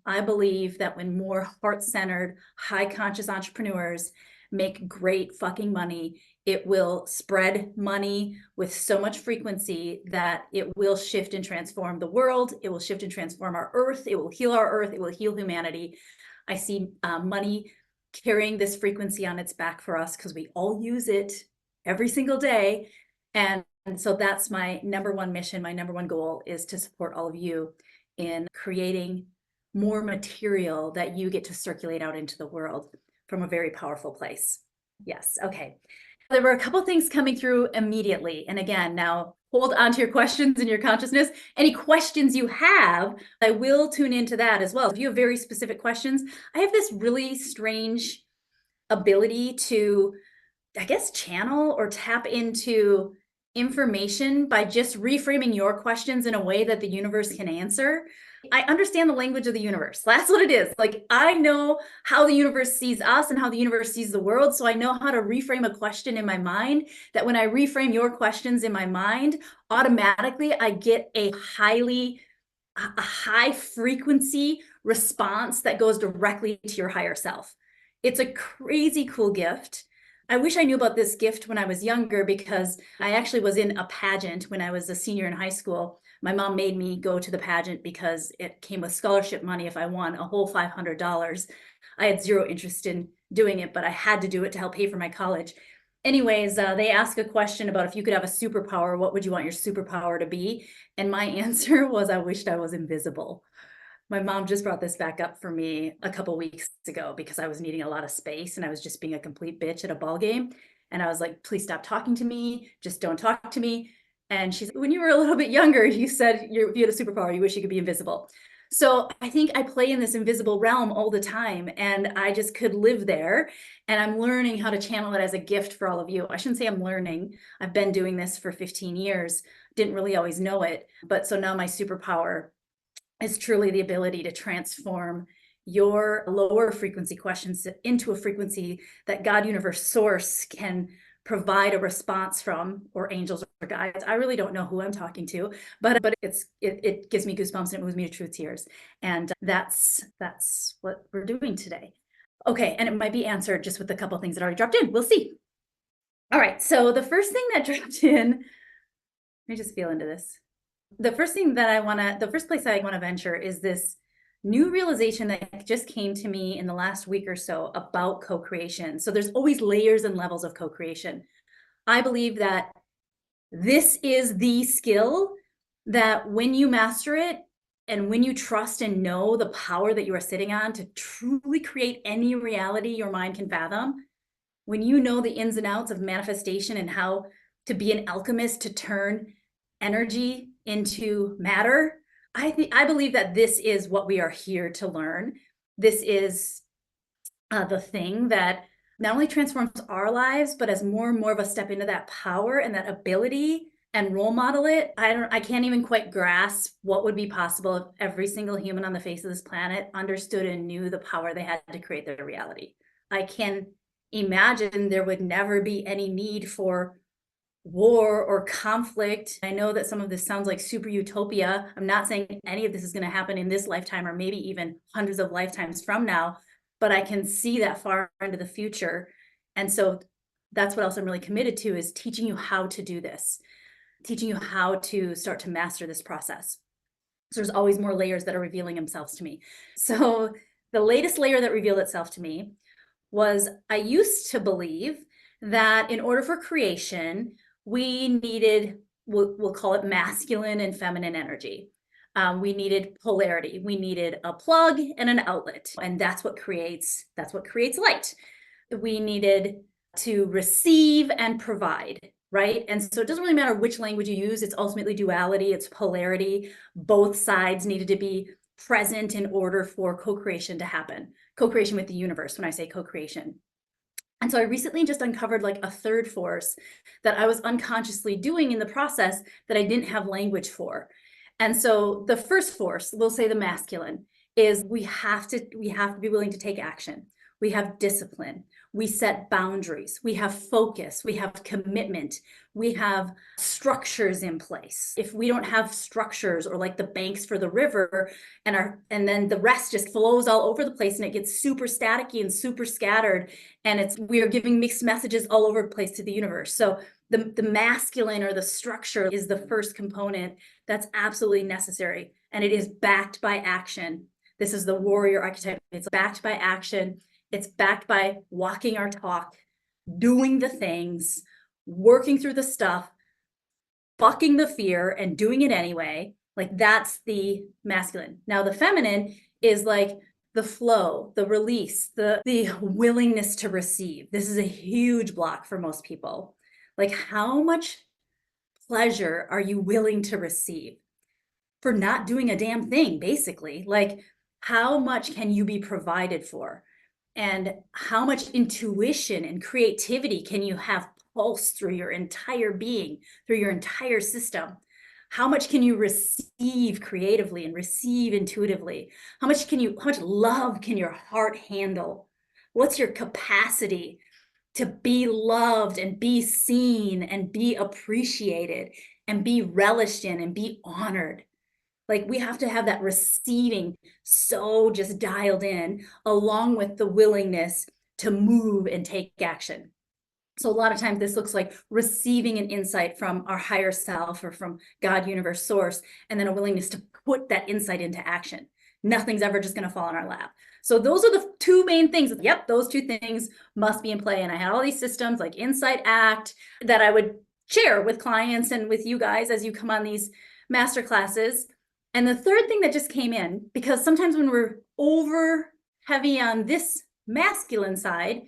I believe that when more heart-centered, high-conscious entrepreneurs make great fucking money, it will spread money with so much frequency that it will shift and transform the world. It will shift and transform our earth. It will heal our earth. It will heal humanity. I see money carrying this frequency on its back for us because we all use it every single day. And so that's my number one mission. My number one goal is to support all of you in creating more material that you get to circulate out into the world from a very powerful place. Yes. Okay. There were a couple things coming through immediately. And again, now hold on to your questions and your consciousness. Any questions you have, I will tune into that as well. If you have very specific questions, I have this really strange ability to, I guess, channel or tap into information by just reframing your questions in a way that the universe can answer. I understand the language of the universe. That's what it is. Like, I know how the universe sees us and how the universe sees the world. So I know how to reframe a question in my mind, that when I reframe your questions in my mind, automatically I get a high frequency response that goes directly to your higher self. It's a crazy cool gift. I wish I knew about this gift when I was younger, because I actually was in a pageant when I was a senior in high school. My mom made me go to the pageant because it came with scholarship money if I won a whole $500. I had zero interest in doing it, but I had to do it to help pay for my college. Anyways, they asked a question about if you could have a superpower, what would you want your superpower to be? And my answer was, I wished I was invisible. My mom just brought this back up for me a couple weeks ago because I was needing a lot of space and I was just being a complete bitch at a ball game. And I was like, please stop talking to me. Just don't talk to me. And she's, when you were a little bit younger, you said if you had a superpower, you wish you could be invisible. So I think I play in this invisible realm all the time, and I just could live there. And I'm learning how to channel it as a gift for all of you. I shouldn't say I'm learning. I've been doing this for 15 years. Didn't really always know it. But so now my superpower is truly the ability to transform your lower frequency questions into a frequency that God, universe, source can provide a response from, or angels or guides. I really don't know who I'm talking to, but it gives me goosebumps and it moves me to true tears. And that's what we're doing today. Okay, and it might be answered just with a couple of things that already dropped in. We'll see. All right, so the first thing that dropped in, let me just feel into this. The first place I want to venture is this new realization that just came to me in the last week or so about co-creation. So there's always layers and levels of co-creation. I believe that this is the skill that when you master it, and when you trust and know the power that you are sitting on to truly create any reality your mind can fathom, when you know the ins and outs of manifestation and how to be an alchemist to turn energy into matter, I believe that this is what we are here to learn. This is the thing that not only transforms our lives, but as more and more of a step into that power and that ability and role model it. I can't even quite grasp what would be possible if every single human on the face of this planet understood and knew the power they had to create their reality. I can imagine there would never be any need for war or conflict. I know that some of this sounds like super utopia. I'm not saying any of this is going to happen in this lifetime or maybe even hundreds of lifetimes from now, but I can see that far into the future. And so that's what else I'm really committed to, is teaching you how to do this, teaching you how to start to master this process. So there's always more layers that are revealing themselves to me. So the latest layer that revealed itself to me was, I used to believe that in order for creation, we needed, we'll call it masculine and feminine energy. We needed polarity. We needed a plug and an outlet, and that's what creates light. We needed to receive and provide, right? And so it doesn't really matter which language you use. It's ultimately duality. It's polarity. Both sides needed to be present in order for co-creation to happen. Co-creation with the universe, when I say co-creation. And so I recently just uncovered like a third force that I was unconsciously doing in the process that I didn't have language for. And so the first force, we'll say the masculine, is we have to be willing to take action. we have discipline, we set boundaries, we have focus, we have commitment, we have structures in place. If we don't have structures, or like the banks for the river, and then the rest just flows all over the place and it gets super staticky and super scattered, and we are giving mixed messages all over the place to the universe. So the masculine, or the structure, is the first component that's absolutely necessary, and it is backed by action. This is the warrior archetype. It's backed by action. It's backed by walking our talk, doing the things, working through the stuff, fucking the fear and doing it anyway. Like, that's the masculine. Now the feminine is like the flow, the release, the willingness to receive. This is a huge block for most people. Like, how much pleasure are you willing to receive for not doing a damn thing, basically? Like, how much can you be provided for? And how much intuition and creativity can you have pulse through your entire being, through your entire system? How much can you receive creatively and receive intuitively? How much love can your heart handle? What's your capacity to be loved and be seen and be appreciated and be relished in and be honored? Like, we have to have that receiving so just dialed in, along with the willingness to move and take action. So a lot of times this looks like receiving an insight from our higher self, or from God, universe, source, and then a willingness to put that insight into action. Nothing's ever just going to fall in our lap. So those are the two main things. Yep, those two things must be in play. And I had all these systems like Insight Act that I would share with clients and with you guys as you come on these master classes. And the third thing that just came in, because sometimes when we're over heavy on this masculine side,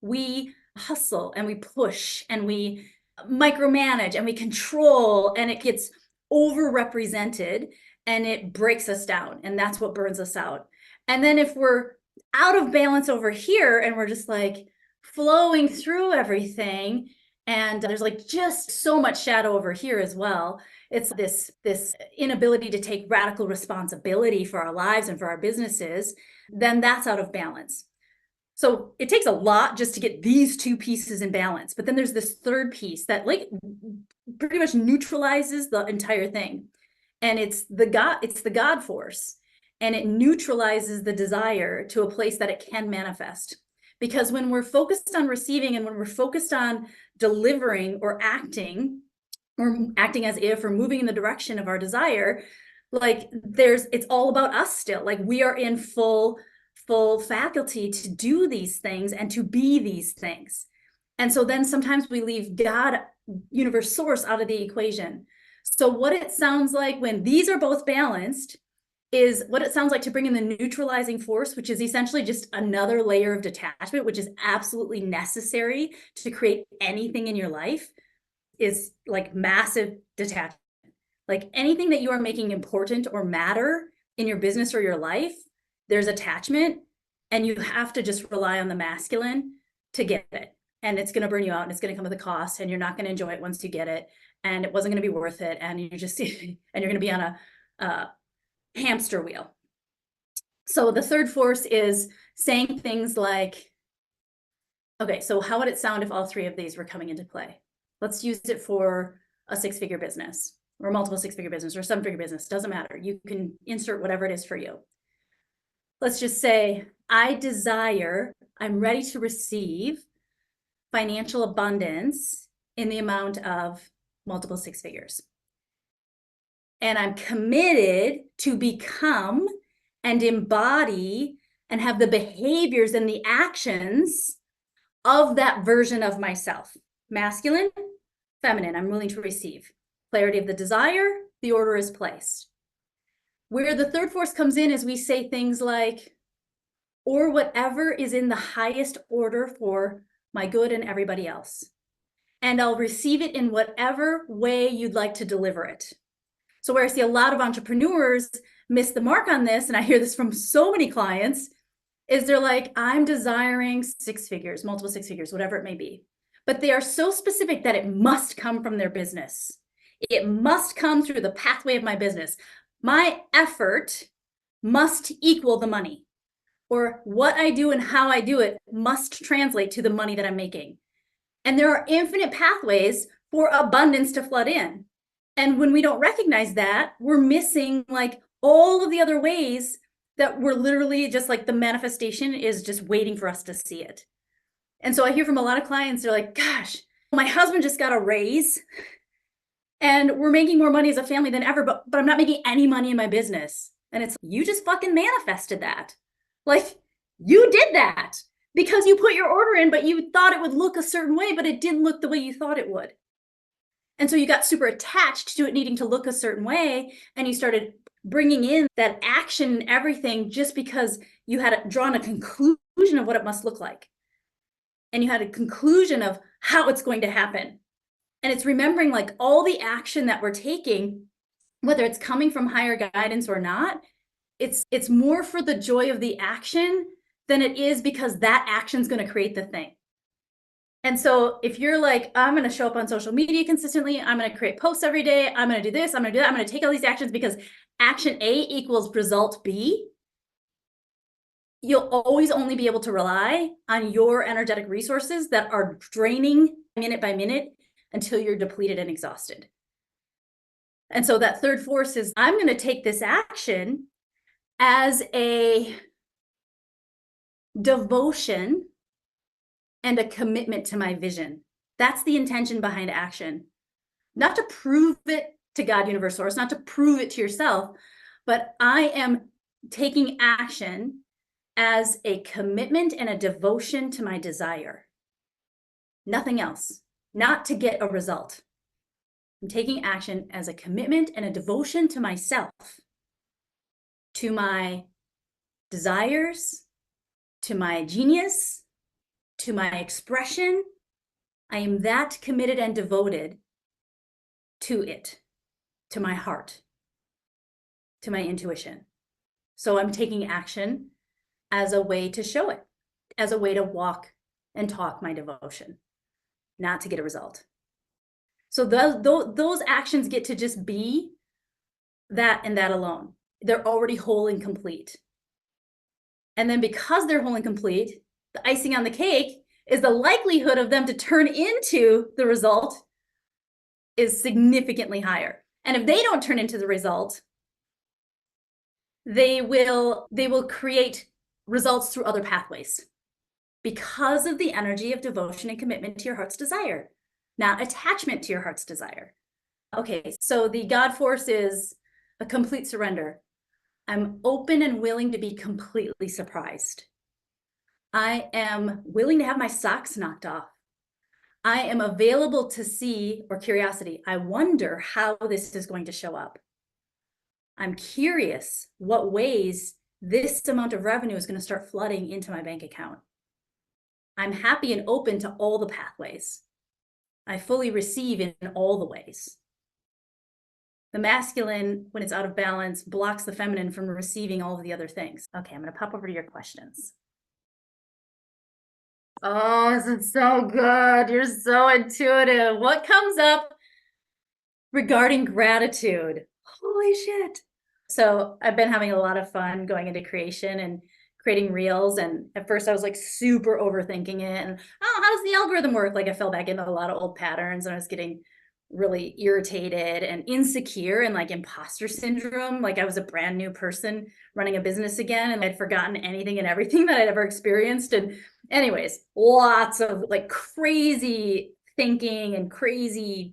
we hustle and we push and we micromanage and we control, and it gets overrepresented and it breaks us down, and that's what burns us out. And then if we're out of balance over here and we're just like flowing through everything, and there's like just so much shadow over here as well, it's this inability to take radical responsibility for our lives and for our businesses, then that's out of balance. So it takes a lot just to get these two pieces in balance. But then there's this third piece that like pretty much neutralizes the entire thing. And it's the God force. And it neutralizes the desire to a place that it can manifest. Because when we're focused on receiving, and when we're focused on delivering or acting as if, or moving in the direction of our desire, like it's all about us still. Like, we are in full faculty to do these things and to be these things. And so then sometimes we leave God, universe, source out of the equation. So what it sounds like when these are both balanced is what it sounds like to bring in the neutralizing force, which is essentially just another layer of detachment, which is absolutely necessary to create anything in your life, is like massive detachment. Like, anything that you are making important or matter in your business or your life, there's attachment, and you have to just rely on the masculine to get it. And it's going to burn you out, and it's going to come with a cost, and you're not going to enjoy it once you get it, and it wasn't going to be worth it, and you just and you're going to be on a hamster wheel. So the third force is saying things like, okay, so how would it sound if all three of these were coming into play? Let's use it for a six-figure business, or multiple six-figure business, or seven-figure business. Doesn't matter. You can insert whatever it is for you. Let's just say, I'm ready to receive financial abundance in the amount of multiple six figures. And I'm committed to become and embody and have the behaviors and the actions of that version of myself. Masculine, feminine, I'm willing to receive. Clarity of the desire, the order is placed. Where the third force comes in is we say things like, or whatever is in the highest order for my good and everybody else. And I'll receive it in whatever way you'd like to deliver it. So where I see a lot of entrepreneurs miss the mark on this, and I hear this from so many clients, is they're like, I'm desiring six figures, multiple six figures, whatever it may be. But they are so specific that it must come from their business. It must come through the pathway of my business. My effort must equal the money. or what I do and how I do it must translate to the money that I'm making. And there are infinite pathways for abundance to flood in. And when we don't recognize that, we're missing like all of the other ways that we're literally just like the manifestation is just waiting for us to see it. And so I hear from a lot of clients, they're like, gosh, my husband just got a raise and we're making more money as a family than ever, but I'm not making any money in my business. And it's, you just fucking manifested that. Like, you did that because you put your order in, but you thought it would look a certain way, but it didn't look the way you thought it would. And so you got super attached to it needing to look a certain way, and you started bringing in that action and everything just because you had drawn a conclusion of what it must look like. And you had a conclusion of how it's going to happen. And it's remembering like all the action that we're taking, whether it's coming from higher guidance or not, it's more for the joy of the action than it is because that action is going to create the thing. And so if you're like, I'm going to show up on social media consistently, I'm going to create posts every day, I'm going to do this, I'm going to do that, I'm going to take all these actions because action A equals result B, you'll always only be able to rely on your energetic resources that are draining minute by minute until you're depleted and exhausted. And so that third force is, I'm going to take this action as a devotion and a commitment to my vision. That's the intention behind action. Not to prove it to God, universe, source, not to prove it to yourself, but I am taking action as a commitment and a devotion to my desire. Nothing else, not to get a result. I'm taking action as a commitment and a devotion to myself, to my desires, to my genius, to my expression. I am that committed and devoted to it, to my heart, to my intuition. So I'm taking action as a way to show it, as a way to walk and talk my devotion, not to get a result. So those actions get to just be that and that alone. They're already whole and complete. And then because they're whole and complete, the icing on the cake is the likelihood of them to turn into the result is significantly higher. And if they don't turn into the result, they will create results through other pathways because of the energy of devotion and commitment to your heart's desire, not attachment to your heart's desire. Okay, so the God force is a complete surrender. I'm open and willing to be completely surprised. I am willing to have my socks knocked off. I am available to see, or curiosity, I wonder how this is going to show up. I'm curious what ways this amount of revenue is going to start flooding into my bank account. I'm happy and open to all the pathways. I fully receive in all the ways. The masculine, when it's out of balance, blocks the feminine from receiving all of the other things. Okay, I'm going to pop over to your questions. Oh, this is so good. You're so intuitive. What comes up regarding gratitude? Holy shit. So I've been having a lot of fun going into creation and creating reels. And at first I was like super overthinking it. And oh, how does the algorithm work? Like I fell back into a lot of old patterns and I was getting really irritated and insecure and like imposter syndrome. Like I was a brand new person running a business again and I'd forgotten anything and everything that I'd ever experienced. And anyways, lots of like crazy thinking and crazy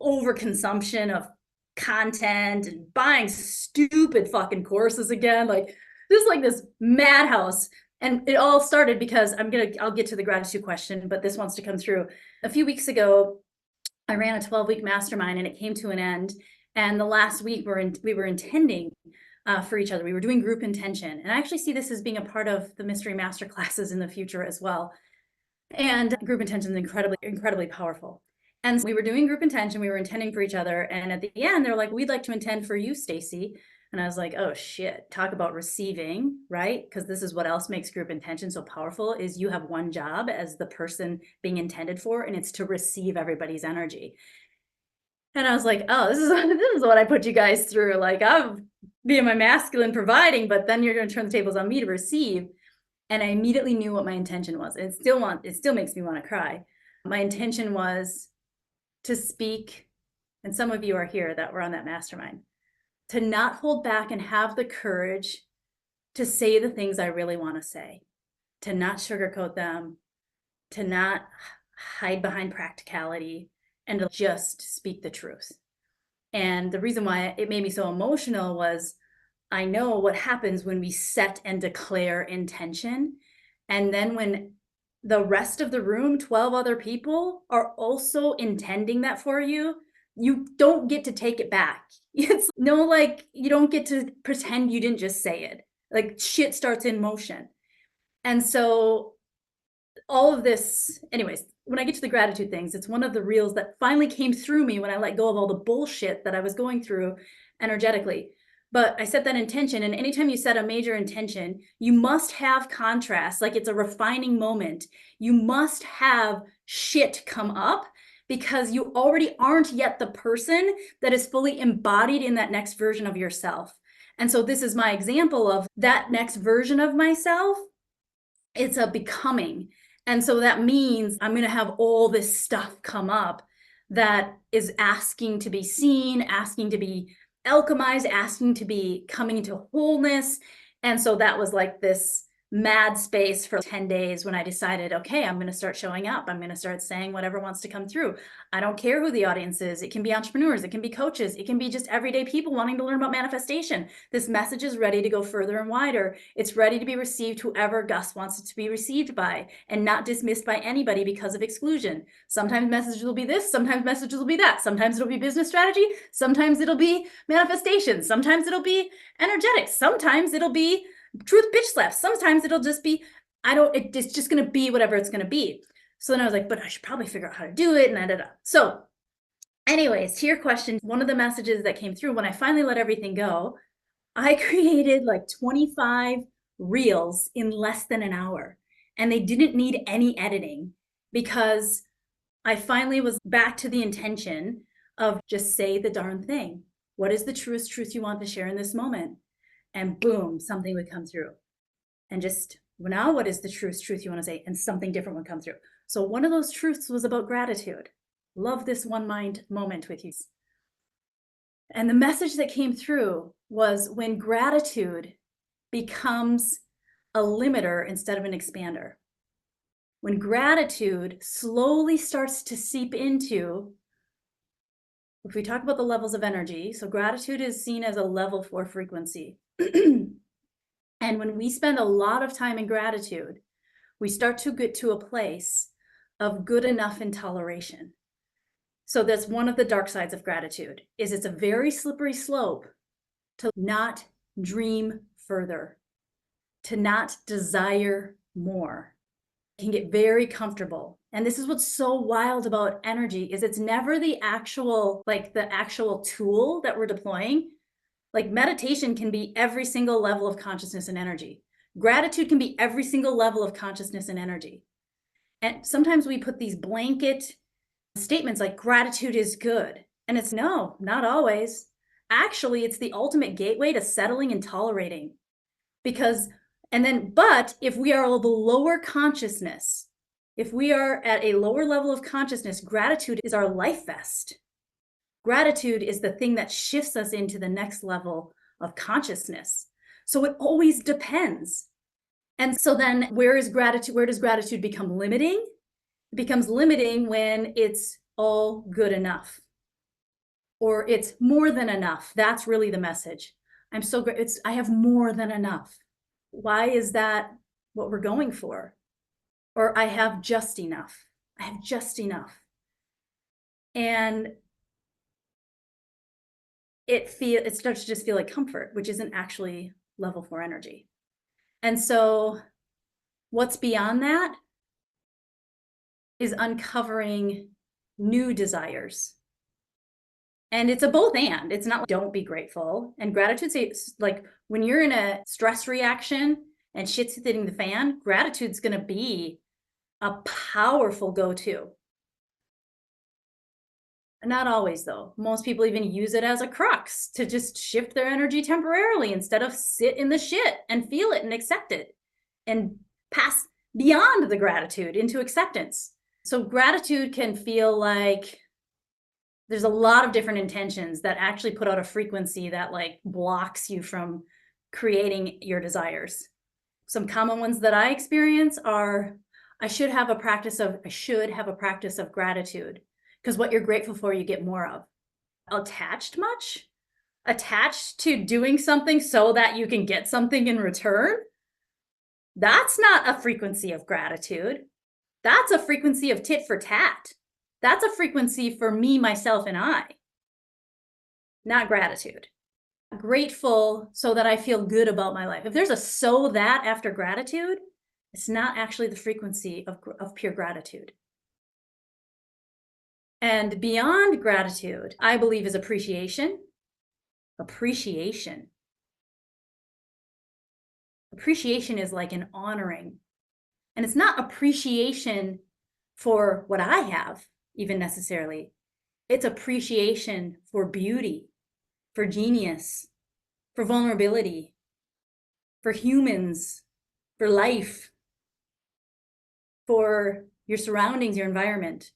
overconsumption of content and buying stupid fucking courses again. Like just like this madhouse. And it all started because I'll get to the gratitude question, but this wants to come through. A few weeks ago, I ran a 12-week mastermind and it came to an end. And the last week we were intending for each other. We were doing group intention. And I actually see this as being a part of the Mystery Masterclasses in the future as well. And group intention is incredibly, incredibly powerful. And we were doing group intention. We were intending for each other. And at the end, they're like, we'd like to intend for you, Stacy. And I was like, oh shit, talk about receiving, right? Because this is what else makes group intention so powerful is you have one job as the person being intended for, and it's to receive everybody's energy. And I was like, oh, this is what I put you guys through. Like, I'm being my masculine providing, but then you're going to turn the tables on me to receive. And I immediately knew what my intention was. It still makes me want to cry. My intention was to speak, and some of you are here that were on that mastermind, to not hold back and have the courage to say the things I really want to say, to not sugarcoat them, to not hide behind practicality, and to just speak the truth. And the reason why it made me so emotional was I know what happens when we set and declare intention. And then when the rest of the room, 12 other people, are also intending that for you, you don't get to take it back. It's no, like, you don't get to pretend you didn't just say it. Like, shit starts in motion. And so all of this, anyways, when I get to the gratitude things, it's one of the reels that finally came through me when I let go of all the bullshit that I was going through energetically. But I set that intention, and anytime you set a major intention, you must have contrast, like it's a refining moment. You must have shit come up because you already aren't yet the person that is fully embodied in that next version of yourself. And so this is my example of that next version of myself. It's a becoming. And so that means I'm going to have all this stuff come up that is asking to be seen, asking to be alchemized, asking to be coming into wholeness. And so that was like this mad space for 10 days when I decided, okay, I'm going to start showing up. I'm going to start saying whatever wants to come through. I don't care who the audience is. It can be entrepreneurs, it can be coaches, it can be just everyday people wanting to learn about manifestation. This message is ready to go further and wider. It's ready to be received whoever Gus wants it to be received by, and not dismissed by anybody because of exclusion. Sometimes messages will be this, sometimes messages will be that. Sometimes it'll be business strategy, sometimes it'll be manifestation, sometimes it'll be energetics, sometimes it'll be truth bitch slaps, sometimes it'll just be, it's just going to be whatever it's going to be. So then I was like, but I should probably figure out how to do it, and da. So anyways, to your question, one of the messages that came through when I finally let everything go, I created like 25 reels in less than an hour, and they didn't need any editing because I finally was back to the intention of just say the darn thing. What is the truest truth you want to share in this moment? And boom, something would come through. And just, well, now what is the truest truth you want to say? And something different would come through. So one of those truths was about gratitude. Love this one mind moment with you. And the message that came through was when gratitude becomes a limiter instead of an expander. When gratitude slowly starts to seep into, if we talk about the levels of energy, so gratitude is seen as a level 4 frequency. And when we spend a lot of time in gratitude, we start to get to a place of good enough intoleration. So that's one of the dark sides of gratitude, is it's a very slippery slope to not dream further, to not desire more. It can get very comfortable. And this is what's so wild about energy, is it's never the actual tool that we're deploying. Like meditation can be every single level of consciousness and energy. Gratitude can be every single level of consciousness and energy. And sometimes we put these blanket statements like gratitude is good. And it's no, not always. Actually, it's the ultimate gateway to settling and tolerating. But if we are the lower consciousness, if we are at a lower level of consciousness, gratitude is our life vest. Gratitude is the thing that shifts us into the next level of consciousness. So it always depends. And so then where does gratitude become limiting? It becomes limiting when it's all good enough, or it's more than enough. That's really the message. I'm so great. I have more than enough. Why is that what we're going for? Or I have just enough. I have just enough. And it starts to just feel like comfort, which isn't actually level 4 energy. And so what's beyond that is uncovering new desires. And it's a both and. It's not like don't be grateful. And gratitude, like when you're in a stress reaction and shit's hitting the fan, gratitude's going to be a powerful go-to. Not always, though. Most people even use it as a crux to just shift their energy temporarily instead of sit in the shit and feel it and accept it and pass beyond the gratitude into acceptance. So gratitude can feel like there's a lot of different intentions that actually put out a frequency that like blocks you from creating your desires. Some common ones that I experience are I should have a practice of gratitude, because what you're grateful for you get more of. Attached much? Attached to doing something so that you can get something in return? That's not a frequency of gratitude. That's a frequency of tit for tat. That's a frequency for me, myself, and I, not gratitude. Grateful so that I feel good about my life. If there's a so that after gratitude, it's not actually the frequency of pure gratitude. And beyond gratitude, I believe, is appreciation. Appreciation. Appreciation is like an honoring. And it's not appreciation for what I have, even necessarily. It's appreciation for beauty, for genius, for vulnerability, for humans, for life, for your surroundings, your environment.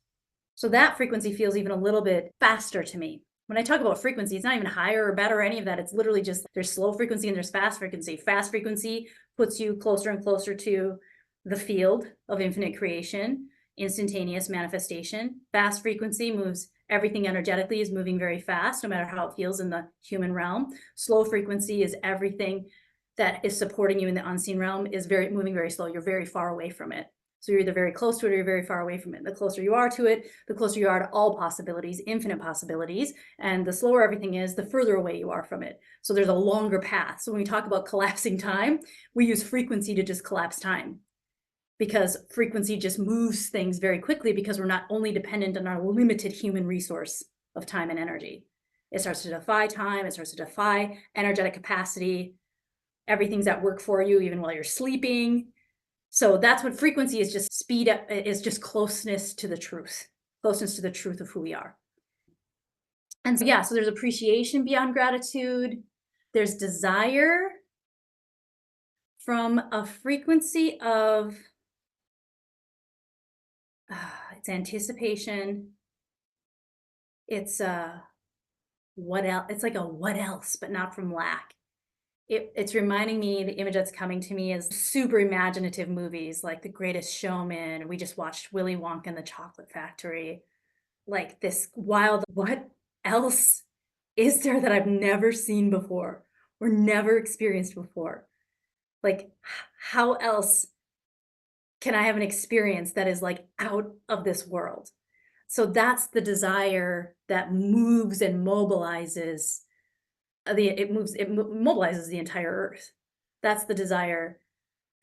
So that frequency feels even a little bit faster to me. When I talk about frequency, it's not even higher or better or any of that. It's literally just there's slow frequency and there's fast frequency. Fast frequency puts you closer and closer to the field of infinite creation, instantaneous manifestation. Fast frequency moves everything energetically is moving very fast, no matter how it feels in the human realm. Slow frequency is everything that is supporting you in the unseen realm is moving very slow. You're very far away from it. So you're either very close to it or you're very far away from it. The closer you are to it, the closer you are to all possibilities, infinite possibilities. And the slower everything is, the further away you are from it. So there's a longer path. So when we talk about collapsing time, we use frequency to just collapse time, because frequency just moves things very quickly because we're not only dependent on our limited human resource of time and energy. It starts to defy time. It starts to defy energetic capacity. Everything's at work for you, even while you're sleeping. So that's what frequency is, just speed up, is just closeness to the truth of who we are. And so, yeah, so there's appreciation beyond gratitude. There's desire from a frequency of, it's anticipation. It's what else? It's like a what else, but not from lack. It's reminding me, the image that's coming to me is super imaginative movies like The Greatest Showman. We just watched Willy Wonka and the Chocolate Factory. Like this wild, what else is there that I've never seen before or never experienced before? Like, how else can I have an experience that is like out of this world? So that's the desire that moves and mobilizes it mobilizes the entire earth. That's the desire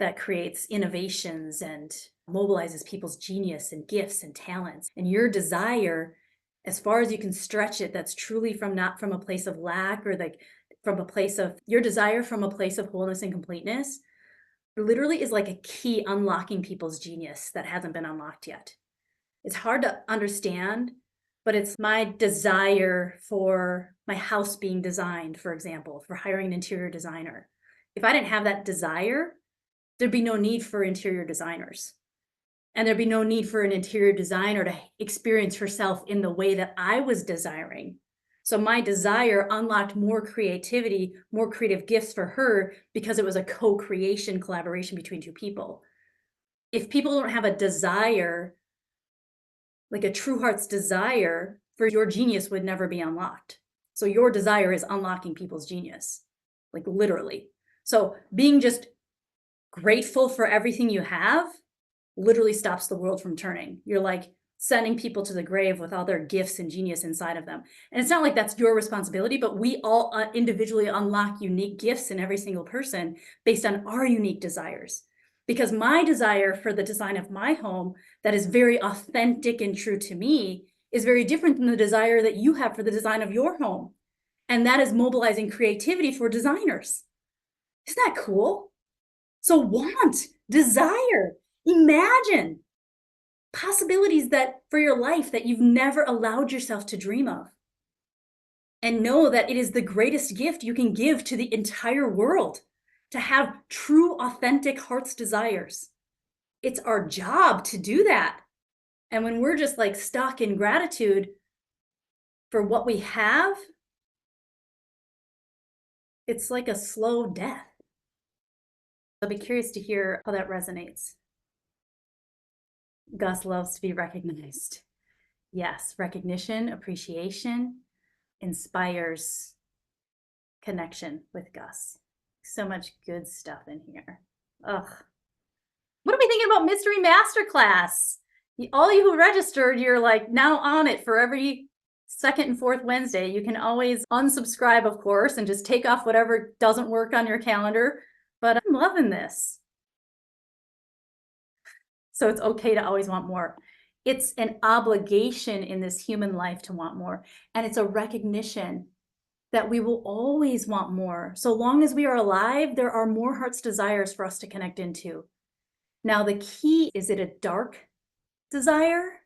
that creates innovations and mobilizes people's genius and gifts and talents. And your desire, as far as you can stretch it, that's truly from not from a place of lack or like from a place of your desire from a place of wholeness and completeness, literally is like a key unlocking people's genius that hasn't been unlocked yet. It's hard to understand, but it's my desire for my house being designed, for example, for hiring an interior designer. If I didn't have that desire, there'd be no need for interior designers. And there'd be no need for an interior designer to experience herself in the way that I was desiring. So my desire unlocked more creativity, more creative gifts for her because it was a co-creation collaboration between two people. If people don't have a desire, like a true heart's desire, for your genius would never be unlocked. So your desire is unlocking people's genius, like literally. So being just grateful for everything you have literally stops the world from turning. You're like sending people to the grave with all their gifts and genius inside of them. And it's not like that's your responsibility, but we all individually unlock unique gifts in every single person based on our unique desires. Because my desire for the design of my home that is very authentic and true to me is very different than the desire that you have for the design of your home. And that is mobilizing creativity for designers. Isn't that cool? So want, desire, imagine. possibilities that for your life that you've never allowed yourself to dream of. And know that it is the greatest gift you can give to the entire world, to have true, authentic heart's desires. It's our job to do that. And when we're just like stuck in gratitude for what we have, it's like a slow death. I'll be curious to hear how that resonates. Gus loves to be recognized. Yes, recognition, appreciation inspires connection with Gus. So much good stuff in here. Ugh. What are we thinking about Mystery Masterclass? All you who registered, you're like now on it for every second and fourth Wednesday. You can always unsubscribe, of course, and just take off whatever doesn't work on your calendar. But I'm loving this. So it's okay to always want more. It's an obligation in this human life to want more. And it's a recognition that we will always want more. So long as we are alive, there are more heart's desires for us to connect into. Now, the key, is it a dark desire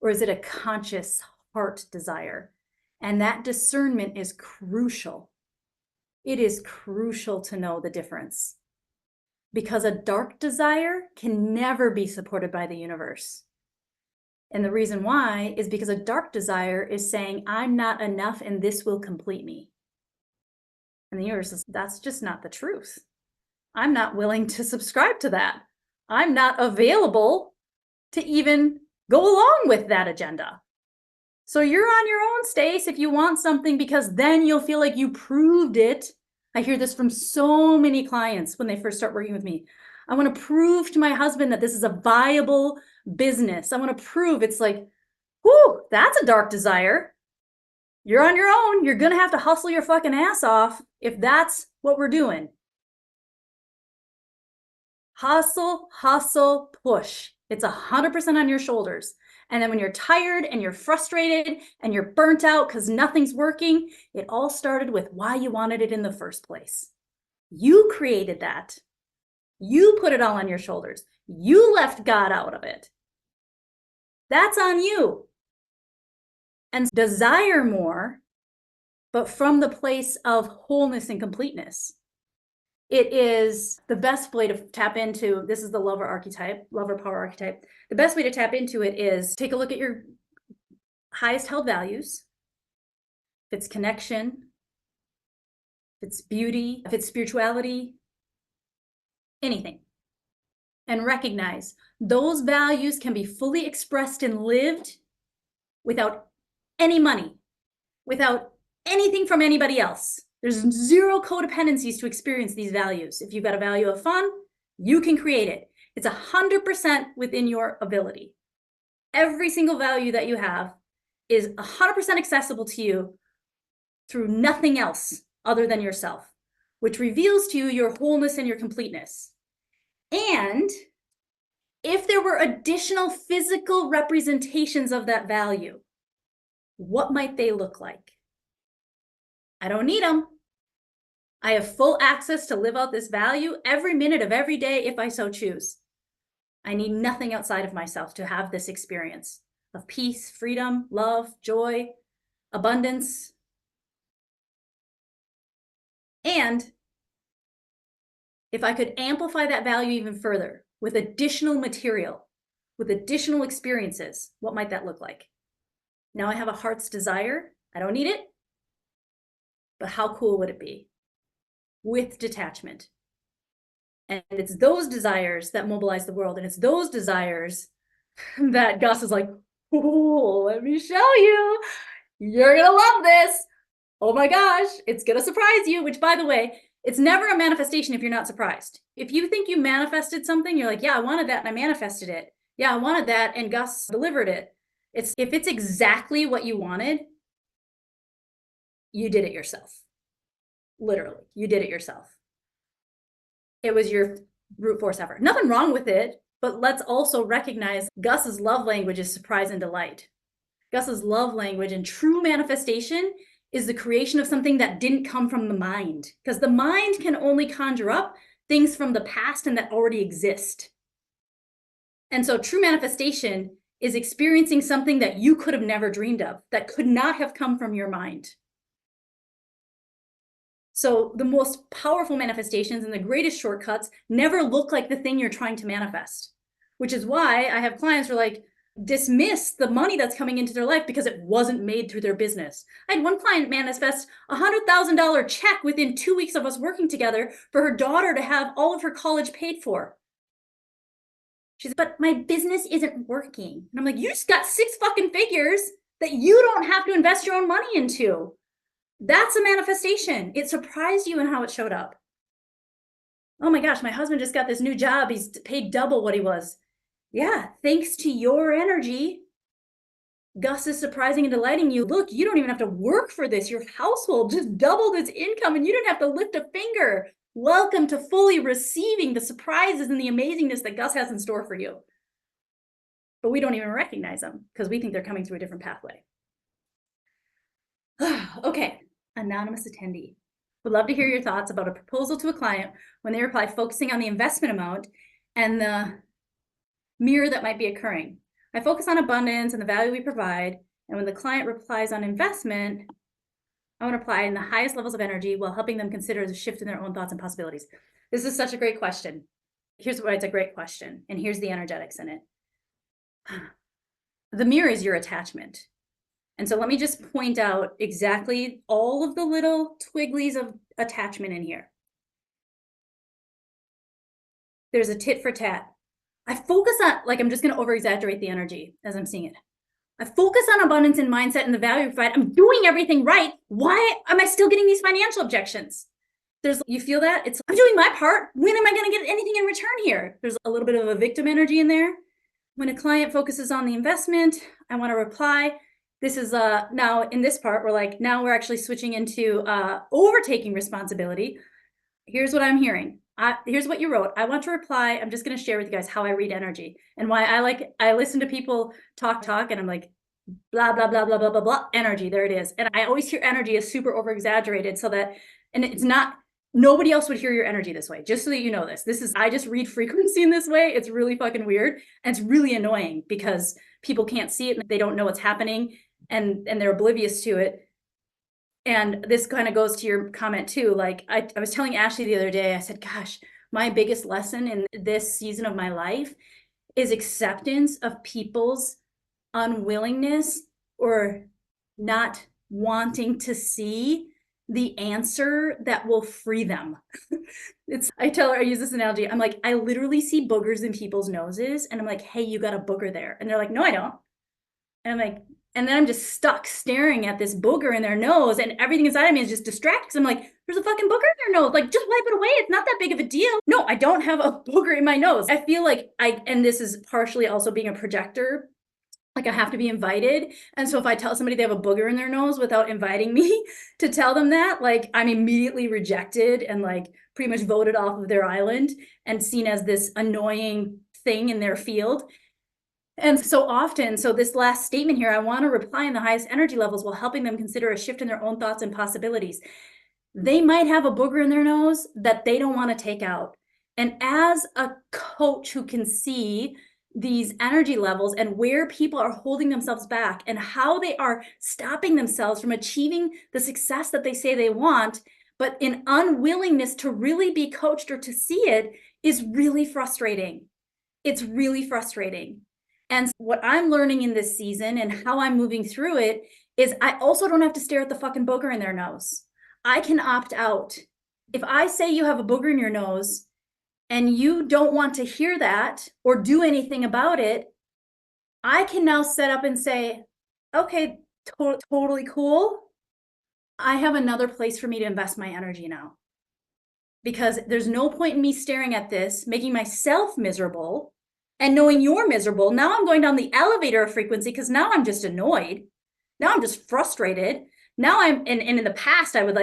or is it a conscious heart desire? And that discernment is crucial. It is crucial to know the difference, because a dark desire can never be supported by the universe. And the reason why is because a dark desire is saying, I'm not enough and this will complete me. And the universe says, that's just not the truth. I'm not willing to subscribe to that. I'm not available to even go along with that agenda. So you're on your own, Stace, if you want something, because then you'll feel like you proved it. I hear this from so many clients when they first start working with me. I want to prove to my husband that this is a viable business. I want to prove. It's like, whew, that's a dark desire. You're on your own. You're going to have to hustle your fucking ass off if that's what we're doing. Hustle, hustle, push. It's 100% on your shoulders. And then when you're tired and you're frustrated and you're burnt out because nothing's working, it all started with why you wanted it in the first place. You created that. You put it all on your shoulders. You left God out of it. That's on you. And desire more, but from the place of wholeness and completeness. It is the best way to tap into, this is the lover archetype, lover power archetype. The best way to tap into it is take a look at your highest held values. If it's connection, if it's beauty, if it's spirituality, anything. And recognize those values can be fully expressed and lived without any money, without anything from anybody else. There's zero codependencies to experience these values. If you've got a value of fun, you can create it. It's 100% within your ability. Every single value that you have is 100% accessible to you through nothing else other than yourself, which reveals to you your wholeness and your completeness. And if there were additional physical representations of that value, what might they look like? I don't need them. I have full access to live out this value every minute of every day if I so choose. I need nothing outside of myself to have this experience of peace, freedom, love, joy, abundance. And if I could amplify that value even further with additional material, with additional experiences, what might that look like? Now I have a heart's desire. I don't need it, but how cool would it be? With detachment. And it's those desires that mobilize the world. And it's those desires that Gus is like, oh, let me show you. You're going to love this. Oh my gosh, it's going to surprise you. Which, by the way, it's never a manifestation if you're not surprised. If you think you manifested something, you're like, yeah, I wanted that and I manifested it. Yeah, I wanted that and Gus delivered it. If it's exactly what you wanted, you did it yourself. Literally, you did it yourself. It was your brute force effort. Nothing wrong with it, but let's also recognize Gus's love language is surprise and delight. Gus's love language and true manifestation is the creation of something that didn't come from the mind, because the mind can only conjure up things from the past and that already exist. And so true manifestation is experiencing something that you could have never dreamed of, that could not have come from your mind. So the most powerful manifestations and the greatest shortcuts never look like the thing you're trying to manifest, which is why I have clients who are like, dismiss the money that's coming into their life because it wasn't made through their business. I had one client manifest a $100,000 check within 2 weeks of us working together for her daughter to have all of her college paid for. She said, but my business isn't working. And I'm like, you just got 6 fucking figures that you don't have to invest your own money into. That's a manifestation. It surprised you in how it showed up. Oh my gosh, my husband just got this new job. He's paid double what he was. Yeah, thanks to your energy, Gus is surprising and delighting you. Look, you don't even have to work for this. Your household just doubled its income and you didn't have to lift a finger. Welcome to fully receiving the surprises and the amazingness that Gus has in store for you. But we don't even recognize them because we think they're coming through a different pathway. Okay, anonymous attendee. Would love to hear your thoughts about a proposal to a client when they reply focusing on the investment amount and the mirror that might be occurring. I focus on abundance and the value we provide, and when the client replies on investment, I want to apply in the highest levels of energy while helping them consider the shift in their own thoughts and possibilities. This is such a great question. Here's why it's a great question, and here's the energetics in it. The mirror is your attachment. And so let me just point out exactly all of the little twigglies of attachment in here. There's a tit for tat. I focus on, like, I'm just going to over exaggerate the energy as I'm seeing it. I focus on abundance and mindset and the value we provide. I'm doing everything right. Why am I still getting these financial objections? You feel that? I'm doing my part. When am I going to get anything in return here? There's a little bit of a victim energy in there. When a client focuses on the investment, I want to reply. This is now in this part, now we're actually switching into overtaking responsibility. Here's what I'm hearing. Here's what you wrote. I want to reply. I'm just going to share with you guys how I read energy and why I listen to people talk, and I'm like, blah, blah, blah, blah, blah, blah, blah, energy. There it is. And I always hear energy as super over exaggerated and it's not, nobody else would hear your energy this way. Just so that you know I just read frequency in this way. It's really fucking weird. And it's really annoying because people can't see it and they don't know what's happening and they're oblivious to it. And this kind of goes to your comment too. Like I was telling Ashley the other day, I said, gosh, my biggest lesson in this season of my life is acceptance of people's unwillingness or not wanting to see the answer that will free them. I tell her, I use this analogy. I'm like, I literally see boogers in people's noses and I'm like, hey, you got a booger there. And they're like, no, I don't. And I'm like, and then I'm just stuck staring at this booger in their nose and everything inside of me is just distracted. So I'm like, there's a fucking booger in their nose. Like, just wipe it away. It's not that big of a deal. No, I don't have a booger in my nose. I feel like and this is partially also being a projector. Like I have to be invited. And so if I tell somebody they have a booger in their nose without inviting me to tell them that, like I'm immediately rejected and like pretty much voted off of their island and seen as this annoying thing in their field. And so often, so this last statement here, I want to reply in the highest energy levels while helping them consider a shift in their own thoughts and possibilities. They might have a booger in their nose that they don't want to take out. And as a coach who can see these energy levels and where people are holding themselves back and how they are stopping themselves from achieving the success that they say they want, but in unwillingness to really be coached or to see it is really frustrating. It's really frustrating. And what I'm learning in this season and how I'm moving through it is I also don't have to stare at the fucking booger in their nose. I can opt out. If I say you have a booger in your nose and you don't want to hear that or do anything about it, I can now set up and say, okay, totally cool. I have another place for me to invest my energy now. Because there's no point in me staring at this, making myself miserable and knowing you're miserable. Now I'm going down the elevator of frequency because now I'm just annoyed. Now I'm just frustrated. Now and in the past, I would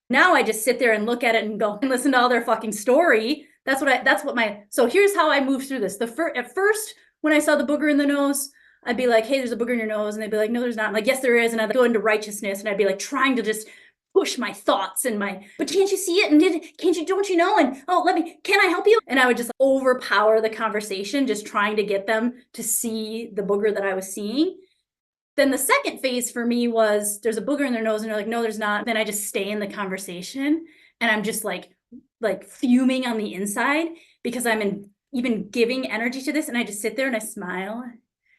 now I just sit there and look at it and go and listen to all their fucking story. So here's how I move through this. At first, when I saw the booger in the nose, I'd be like, hey, there's a booger in your nose. And they'd be like, no, there's not. I'm like, yes, there is. And I'd go into righteousness and I'd be like trying to just push my thoughts and but can't you see it? And don't you know? And oh, can I help you? And I would just overpower the conversation, just trying to get them to see the booger that I was seeing. Then the second phase for me was there's a booger in their nose and they're like, no, there's not. Then I just stay in the conversation and I'm just like fuming on the inside because even giving energy to this. And I just sit there and I smile,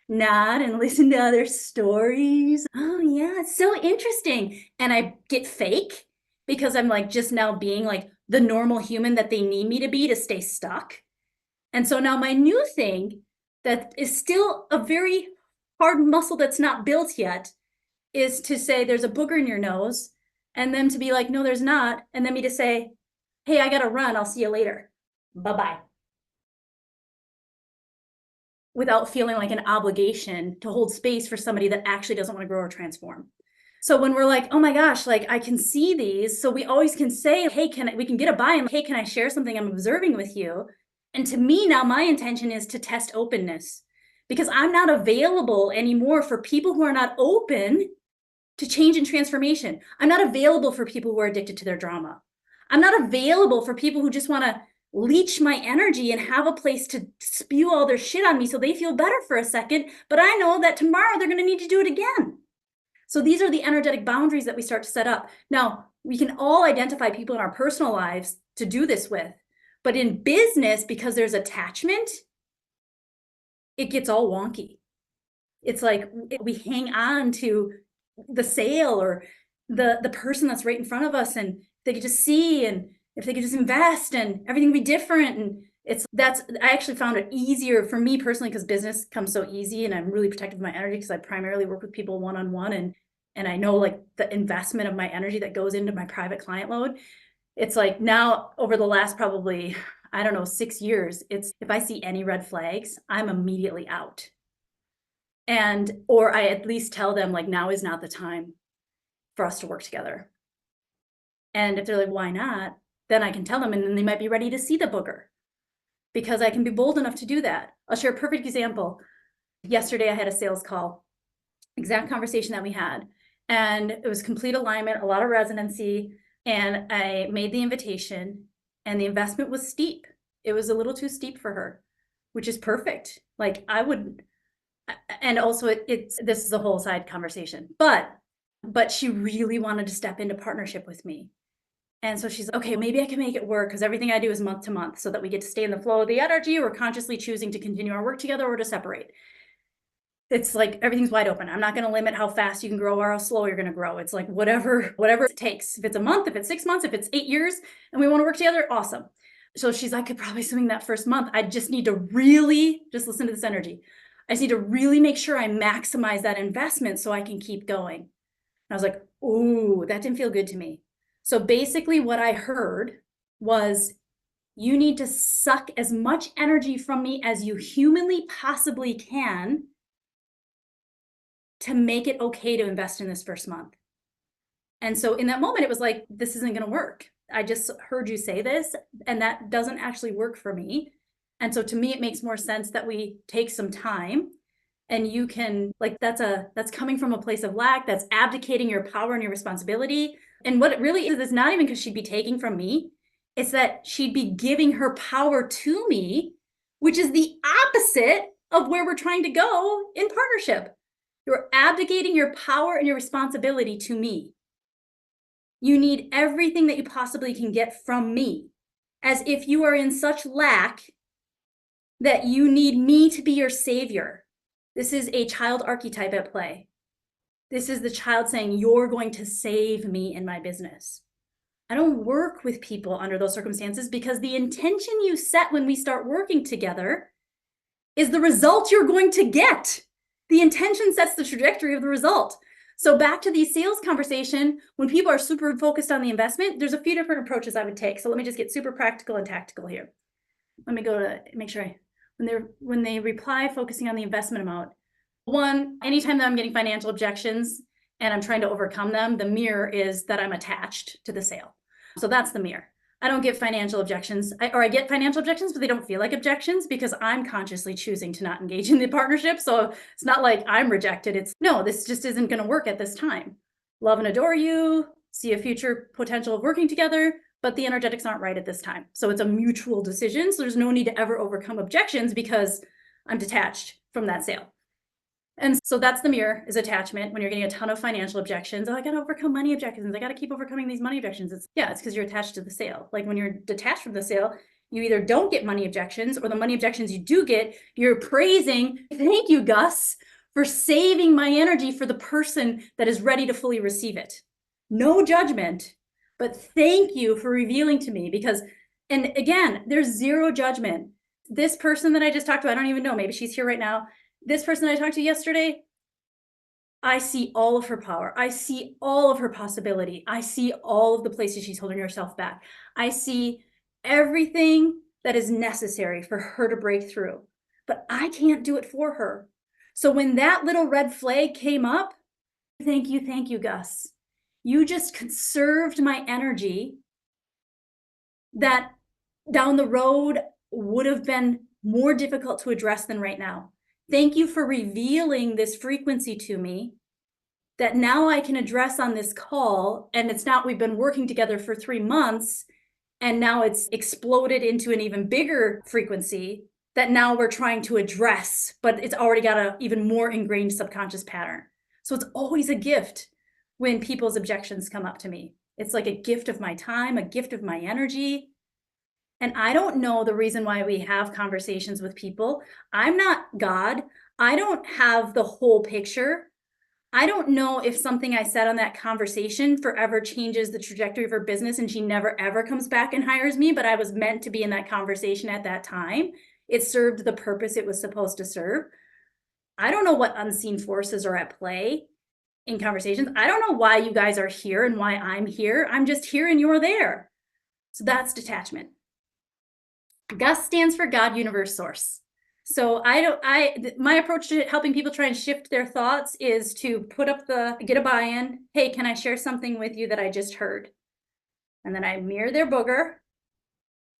nod, and listen to other stories. Oh yeah, it's so interesting. And I get fake because I'm like just now being like the normal human that they need me to be to stay stuck. And so now my new thing that is still a very hard muscle that's not built yet is to say there's a booger in your nose and then to be like, no, there's not. And then me to say, hey, I got to run. I'll see you later. Bye-bye. Without feeling like an obligation to hold space for somebody that actually doesn't want to grow or transform. So when we're like, oh my gosh, like I can see these. So we always can say, hey, we can get a buy-in. Hey, can I share something I'm observing with you? And to me now, my intention is to test openness because I'm not available anymore for people who are not open to change and transformation. I'm not available for people who are addicted to their drama. I'm not available for people who just want to leech my energy and have a place to spew all their shit on me so they feel better for a second. But I know that tomorrow they're going to need to do it again. So these are the energetic boundaries that we start to set up. Now, we can all identify people in our personal lives to do this with. But in business, because there's attachment, it gets all wonky. It's like we hang on to the sale or the person that's right in front of us, and they could just see, and if they could just invest and everything would be different. And I actually found it easier for me personally because business comes so easy and I'm really protective of my energy because I primarily work with people one-on-one and I know like the investment of my energy that goes into my private client load. It's like now over the last probably, I don't know, 6 years, it's if I see any red flags, I'm immediately out. Or I at least tell them like now is not the time for us to work together. And if they're like, why not? Then I can tell them and then they might be ready to see the booger because I can be bold enough to do that. I'll share a perfect example. Yesterday I had a sales call, exact conversation that we had. And it was complete alignment, a lot of resonancy. And I made the invitation and the investment was steep. It was a little too steep for her, which is perfect. Like I would, and also this is a whole side conversation, but she really wanted to step into partnership with me. And so she's okay, maybe I can make it work because everything I do is month to month so that we get to stay in the flow of the energy. We're consciously choosing to continue our work together or to separate. It's like everything's wide open. I'm not going to limit how fast you can grow or how slow you're going to grow. It's like whatever it takes. If it's a month, if it's 6 months, if it's 8 years and we want to work together, awesome. So she's like, I could probably swing that first month. I just need to really just listen to this energy. I just need to really make sure I maximize that investment so I can keep going. And I was like, ooh, that didn't feel good to me. So basically what I heard was, you need to suck as much energy from me as you humanly possibly can to make it okay to invest in this first month. And so in that moment, it was like, this isn't going to work. I just heard you say this, and that doesn't actually work for me. And so to me, it makes more sense that we take some time and you can that's coming from a place of lack. That's abdicating your power and your responsibility. And what it really is not even because she'd be taking from me. It's that she'd be giving her power to me, which is the opposite of where we're trying to go in partnership. You're abdicating your power and your responsibility to me. You need everything that you possibly can get from me, as if you are in such lack that you need me to be your savior. This is a child archetype at play. This is the child saying, you're going to save me in my business. I don't work with people under those circumstances because the intention you set when we start working together is the result you're going to get. The intention sets the trajectory of the result. So back to the sales conversation, when people are super focused on the investment, there's a few different approaches I would take. So let me just get super practical and tactical here. Let me go to make sure when they reply focusing on the investment amount. One, anytime that I'm getting financial objections and I'm trying to overcome them, the mirror is that I'm attached to the sale. So that's the mirror. I don't get financial objections, or I get financial objections, but they don't feel like objections because I'm consciously choosing to not engage in the partnership. So it's not like I'm rejected. It's no, this just isn't going to work at this time. Love and adore you. see a future potential of working together, but the energetics aren't right at this time. So it's a mutual decision. So there's no need to ever overcome objections because I'm detached from that sale. And so that's the mirror, is attachment. When you're getting a ton of financial objections, oh, I got to overcome money objections. I got to keep overcoming these money objections. It's because you're attached to the sale. Like when you're detached from the sale, you either don't get money objections, or the money objections you do get, you're praising, thank you, Gus, for saving my energy for the person that is ready to fully receive it. No judgment, but thank you for revealing to me, because, and again, there's zero judgment. This person that I just talked to, I don't even know, maybe she's here right now. This person I talked to yesterday, I see all of her power. I see all of her possibility. I see all of the places she's holding herself back. I see everything that is necessary for her to break through, but I can't do it for her. So when that little red flag came up, thank you, Gus. You just conserved my energy that down the road would have been more difficult to address than right now. Thank you for revealing this frequency to me that now I can address on this call. And it's not, we've been working together for 3 months, and now it's exploded into an even bigger frequency that now we're trying to address, but it's already got an even more ingrained subconscious pattern. So it's always a gift when people's objections come up to me. It's like a gift of my time, a gift of my energy. And I don't know the reason why we have conversations with people. I'm not God. I don't have the whole picture. I don't know if something I said on that conversation forever changes the trajectory of her business and she never ever comes back and hires me, but I was meant to be in that conversation at that time. It served the purpose it was supposed to serve. I don't know what unseen forces are at play in conversations. I don't know why you guys are here and why I'm here. I'm just here and you're there. So that's detachment. GUS stands for God, Universe, Source. So my approach to helping people try and shift their thoughts is to get a buy-in. Hey, can I share something with you that I just heard? And then I mirror their booger.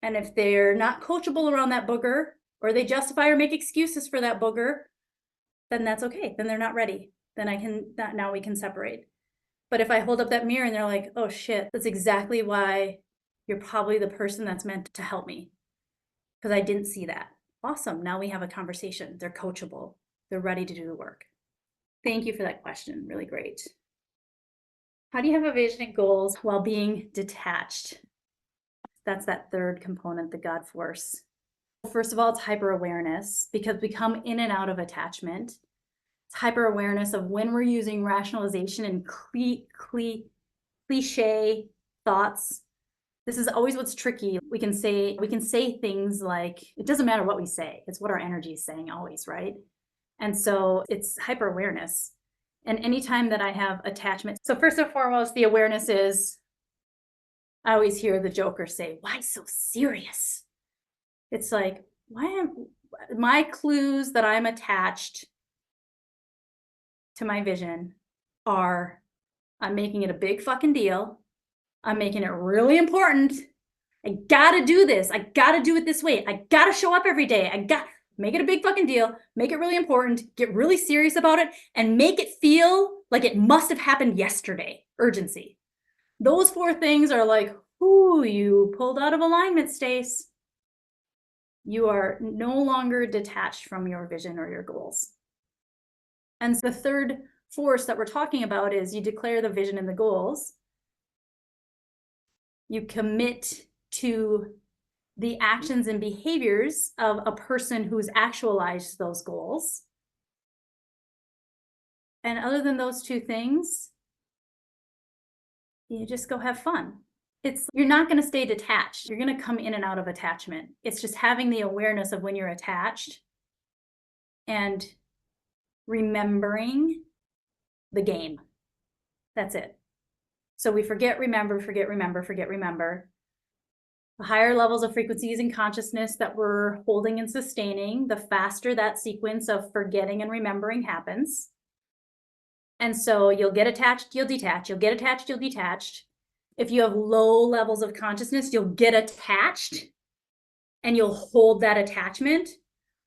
And if they're not coachable around that booger, or they justify or make excuses for that booger, then that's okay. Then they're not ready. Then now we can separate. But if I hold up that mirror and they're like, oh shit, that's exactly why you're probably the person that's meant to help me, because I didn't see that. Awesome. Now we have a conversation. They're coachable. They're ready to do the work. Thank you for that question. Really great. How do you have a vision and goals while being detached? That's that third component, the God force. First of all, it's hyper awareness, because we come in and out of attachment. It's hyper awareness of when we're using rationalization and cliche thoughts. This is always what's tricky. We can say things like, it doesn't matter what we say, it's what our energy is saying always, right? And so it's hyper awareness. And anytime that I have attachment, so first and foremost, the awareness is, I always hear the joker say, why so serious? It's like, my clues that I'm attached to my vision are, I'm making it a big fucking deal. I'm making it really important. I gotta do this. I gotta do it this way. I gotta show up every day. Make it a big fucking deal, make it really important, get really serious about it, and make it feel like it must have happened yesterday. Urgency. Those 4 things are like, ooh, you pulled out of alignment, Stace. You are no longer detached from your vision or your goals. And the third force that we're talking about is, you declare the vision and the goals. You commit to the actions and behaviors of a person who's actualized those goals. And other than those 2 things, you just go have fun. You're not going to stay detached. You're going to come in and out of attachment. It's just having the awareness of when you're attached and remembering the game. That's it. So we forget, remember, forget, remember, forget, remember. The higher levels of frequencies and consciousness that we're holding and sustaining, the faster that sequence of forgetting and remembering happens. And so you'll get attached, you'll detach, you'll get attached, you'll detach. If you have low levels of consciousness, you'll get attached and you'll hold that attachment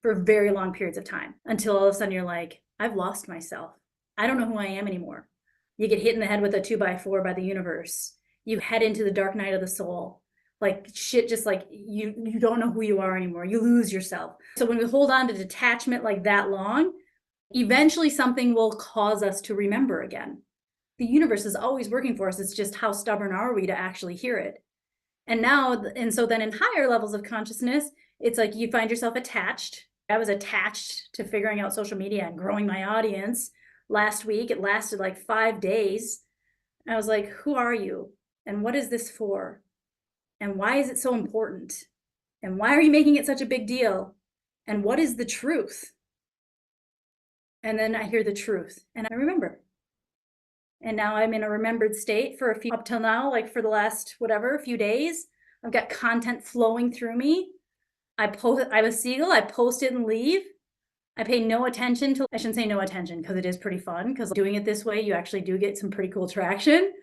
for very long periods of time, until all of a sudden you're like, I've lost myself. I don't know who I am anymore. You get hit in the head with a 2x4 by the universe. You head into the dark night of the soul. Like shit, just like you don't know who you are anymore. You lose yourself. So when we hold on to detachment like that long, eventually something will cause us to remember again. The universe is always working for us. It's just how stubborn are we to actually hear it? And so then in higher levels of consciousness, it's like you find yourself attached. I was attached to figuring out social media and growing my audience. Last week, it lasted like 5 days. I was like, who are you? And what is this for? And why is it so important? And why are you making it such a big deal? And what is the truth? And then I hear the truth and I remember. And now I'm in a remembered state for up till now, like for the last, whatever, few days. I've got content flowing through me. I'm a seagull, I post it and leave. I pay no attention to, I shouldn't say no attention because it is pretty fun because doing it this way, you actually do get some pretty cool traction.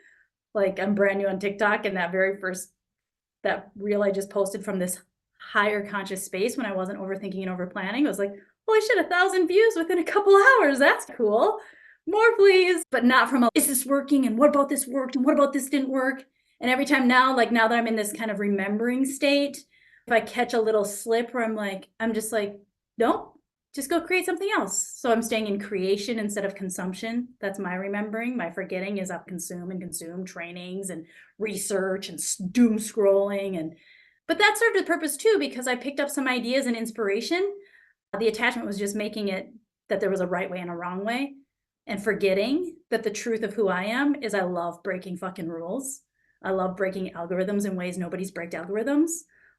Like I'm brand new on TikTok and that reel I just posted from this higher conscious space when I wasn't overthinking and over planning, I was like, holy shit, 1,000 views within a couple hours. That's cool. More please, but not from is this working? And what about this worked? And what about this didn't work? And every time now, like now that I'm in this kind of remembering state, if I catch a little slip where I'm just like, nope, just go create something else. So I'm staying in creation instead of consumption. That's my remembering. My forgetting is up consume trainings and research and doom scrolling. But that served a purpose too, because I picked up some ideas and inspiration. The attachment was just making it that there was a right way and a wrong way, and forgetting that the truth of who I am is I love breaking fucking rules. I love breaking algorithms in ways nobody's breaked algorithms.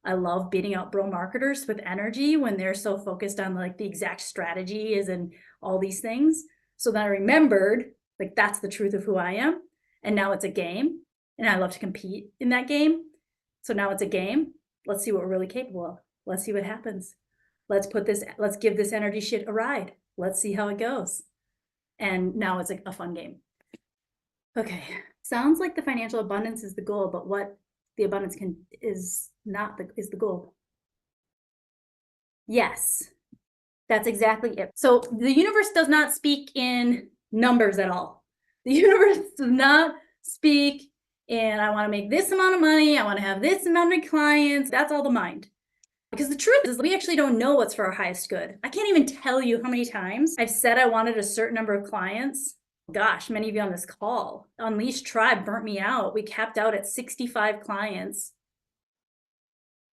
I love beating out bro marketers with energy when they're so focused on like the exact strategies and all these things. So then I remembered like that's the truth of who I am. And now it's a game and I love to compete in that game. So now it's a game. Let's see what we're really capable of. Let's see what happens. Let's give this energy shit a ride. Let's see how it goes. And now it's like a fun game. Okay, sounds like the financial abundance is the goal, but what the abundance is the goal. Yes, that's exactly it. So the universe does not speak in numbers at all. The universe does not speak in, I want to make this amount of money, I want to have this amount of clients. That's all the mind. Because the truth is we actually don't know what's for our highest good. I can't even tell you how many times I've said I wanted a certain number of clients. Gosh, many of you on this call, Unleashed Tribe burnt me out. We capped out at 65 clients.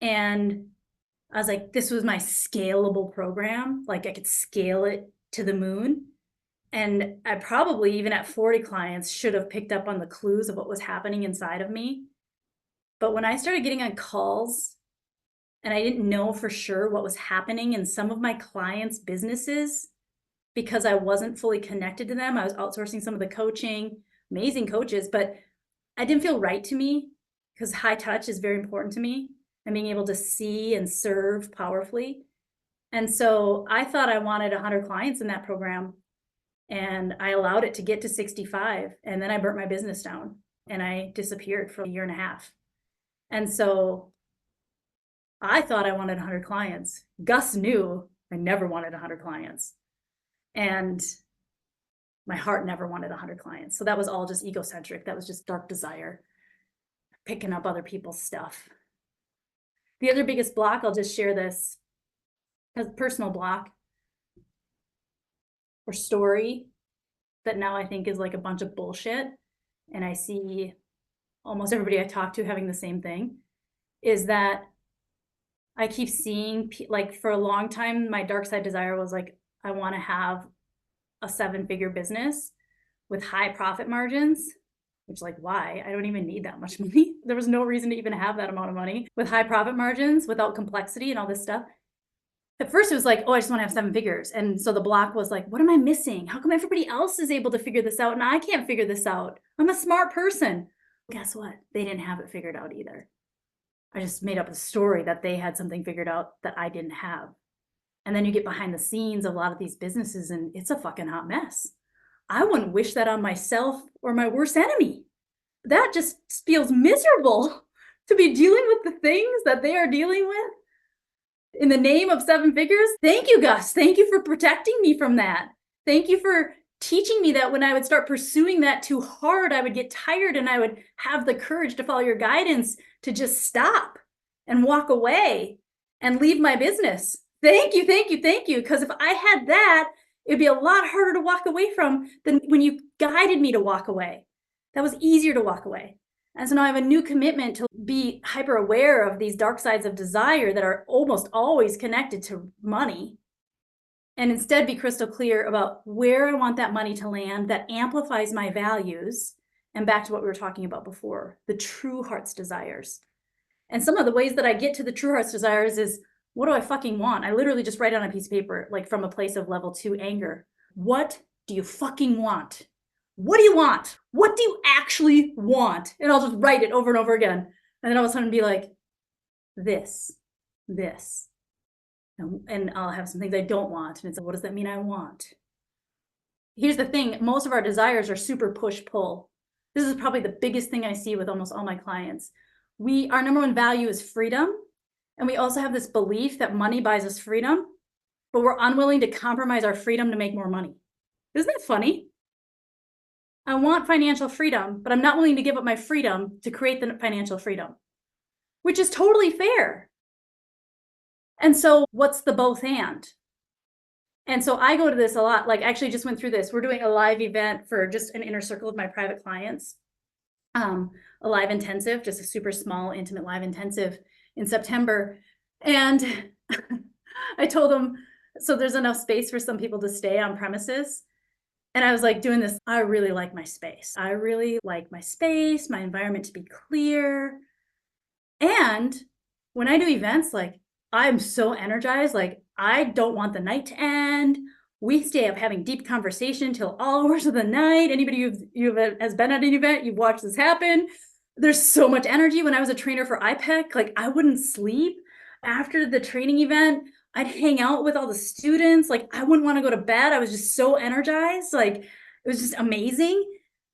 And I was like, this was my scalable program. Like I could scale it to the moon. And I probably, even at 40 clients, should have picked up on the clues of what was happening inside of me. But when I started getting on calls and I didn't know for sure what was happening in some of my clients' businesses because I wasn't fully connected to them, I was outsourcing some of the coaching, amazing coaches, but I didn't feel right to me because high touch is very important to me and being able to see and serve powerfully. And so I thought I wanted 100 clients in that program and I allowed it to get to 65. And then I burnt my business down and I disappeared for a year and a half. And so I thought I wanted 100 clients. Gus knew I never wanted 100 clients. And my heart never wanted 100 clients. So that was all just egocentric. That was just dark desire, picking up other people's stuff. The other biggest block, I'll just share this as a personal block or story that now I think is like a bunch of bullshit. And I see almost everybody I talk to having the same thing, is that I keep seeing, like for a long time, my dark side desire was like, I want to have a 7-figure business with high profit margins, which like, why? I don't even need that much money. There was no reason to even have that amount of money with high profit margins, without complexity and all this stuff. At first it was like, oh, I just want to have 7 figures. And so the block was like, what am I missing? How come everybody else is able to figure this out and I can't figure this out? I'm a smart person. Guess what? They didn't have it figured out either. I just made up a story that they had something figured out that I didn't have. And then you get behind the scenes of a lot of these businesses and it's a fucking hot mess. I wouldn't wish that on myself or my worst enemy. That just feels miserable to be dealing with the things that they are dealing with in the name of 7 figures. Thank you, Gus. Thank you for protecting me from that. Thank you for teaching me that when I would start pursuing that too hard, I would get tired, and I would have the courage to follow your guidance to just stop and walk away and leave my business. Thank you, thank you, thank you. Because if I had that, it'd be a lot harder to walk away from than when you guided me to walk away. That was easier to walk away. And so now I have a new commitment to be hyper aware of these dark sides of desire that are almost always connected to money, and instead be crystal clear about where I want that money to land that amplifies my values. And back to what we were talking about before, the true heart's desires. And some of the ways that I get to the true heart's desires is, what do I fucking want? I literally just write on a piece of paper, like from a place of level 2 anger. What do you fucking want? What do you want? What do you actually want? And I'll just write it over and over again. And then all of a sudden be like, this. And I'll have some things I don't want. And it's like, what does that mean I want? Here's the thing. Most of our desires are super push-pull. This is probably the biggest thing I see with almost all my clients. Our number one value is freedom. And we also have this belief that money buys us freedom, but we're unwilling to compromise our freedom to make more money. Isn't that funny? I want financial freedom, but I'm not willing to give up my freedom to create the financial freedom, which is totally fair. And so what's the both and? And so I go to this a lot. Like, I actually just went through this. We're doing a live event for just an inner circle of my private clients, a live intensive, just a super small, intimate live intensive in September. And I told them, so there's enough space for some people to stay on premises. And I was like doing this, I really like my space. I really like my space, my environment to be clear. And when I do events, like, I'm so energized. Like, I don't want the night to end. We stay up having deep conversation till all hours of the night. Anybody who has been at an event, you've watched this happen. There's so much energy. When I was a trainer for IPEC, like, I wouldn't sleep. After the training event, I'd hang out with all the students. Like, I wouldn't want to go to bed. I was just so energized. Like, it was just amazing.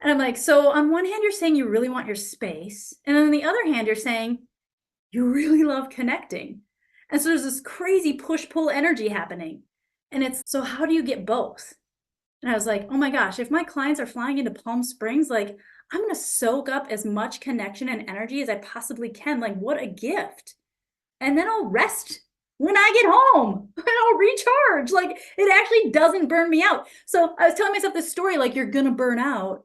And I'm like, so on one hand, you're saying you really want your space. And on the other hand, you're saying you really love connecting. And so there's this crazy push-pull energy happening. And it's, so how do you get both? And I was like, oh my gosh, if my clients are flying into Palm Springs, like, I'm going to soak up as much connection and energy as I possibly can. Like, what a gift. And then I'll rest when I get home and I'll recharge. Like, it actually doesn't burn me out. So I was telling myself this story, like, you're going to burn out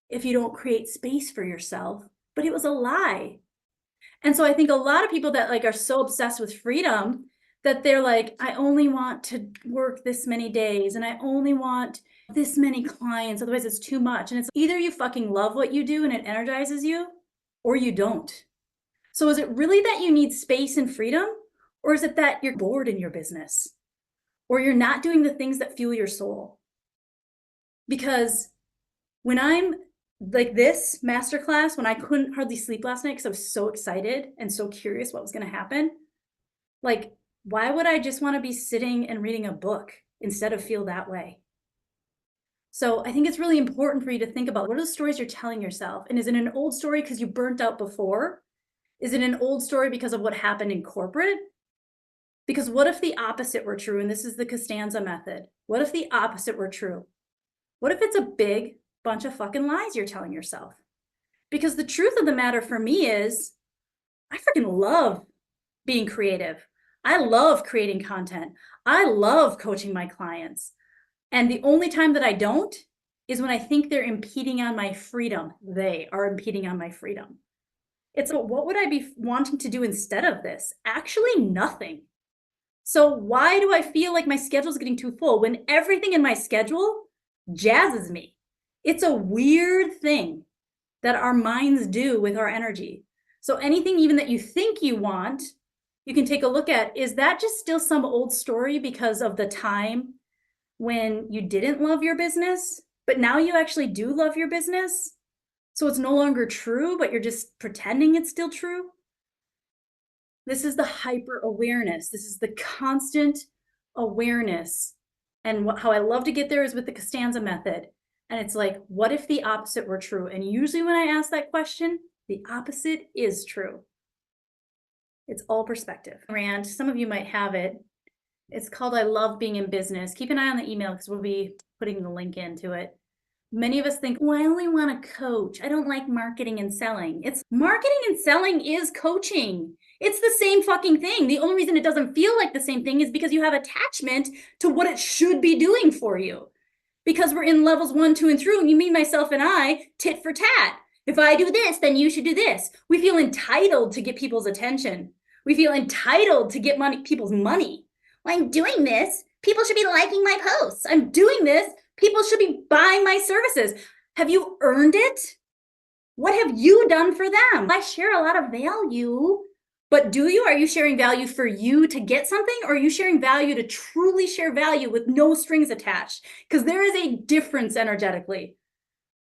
if you don't create space for yourself. But it was a lie. And so I think a lot of people that, like, are so obsessed with freedom that they're like, I only want to work this many days and I only want this many clients. Otherwise it's too much. And it's either you fucking love what you do and it energizes you, or you don't. So is it really that you need space and freedom? Or is it that you're bored in your business? Or you're not doing the things that fuel your soul? Because when I'm like this masterclass, when I couldn't hardly sleep last night because I was so excited and so curious what was going to happen, like, why would I just want to be sitting and reading a book instead of feel that way? So I think it's really important for you to think about, what are the stories you're telling yourself? And is it an old story because you burnt out before? Is it an old story because of what happened in corporate? Because what if the opposite were true? And this is the Costanza method. What if the opposite were true? What if it's a big bunch of fucking lies you're telling yourself? Because the truth of the matter for me is, I freaking love being creative. I love creating content. I love coaching my clients. And the only time that I don't is when I think they're impeding on my freedom. They are impeding on my freedom. It's, what would I be wanting to do instead of this? Actually, nothing. So why do I feel like my schedule is getting too full when everything in my schedule jazzes me? It's a weird thing that our minds do with our energy. So anything even that you think you want, you can take a look at, is that just still some old story because of the time when you didn't love your business, but now you actually do love your business? So it's no longer true, but you're just pretending it's still true? This is the hyper awareness. This is the constant awareness. And how I love to get there is with the Costanza method. And it's like, what if the opposite were true? And usually when I ask that question, the opposite is true. It's all perspective. Rand, some of you might have it. It's called I Love Being in Business. Keep an eye on the email because we'll be putting the link into it. Many of us think, well, I only want to coach. I don't like marketing and selling. It's marketing and selling is coaching. It's the same fucking thing. The only reason it doesn't feel like the same thing is because you have attachment to what it should be doing for you. Because we're in levels 1, 2, and 3, and you mean myself and I, tit for tat. If I do this, then you should do this. We feel entitled to get people's attention. We feel entitled to get people's money. Well, I'm doing this. People should be liking my posts. I'm doing this. People should be buying my services. Have you earned it? What have you done for them? I share a lot of value, but do you? Are you sharing value for you to get something, or are you sharing value to truly share value with no strings attached? Because there is a difference energetically.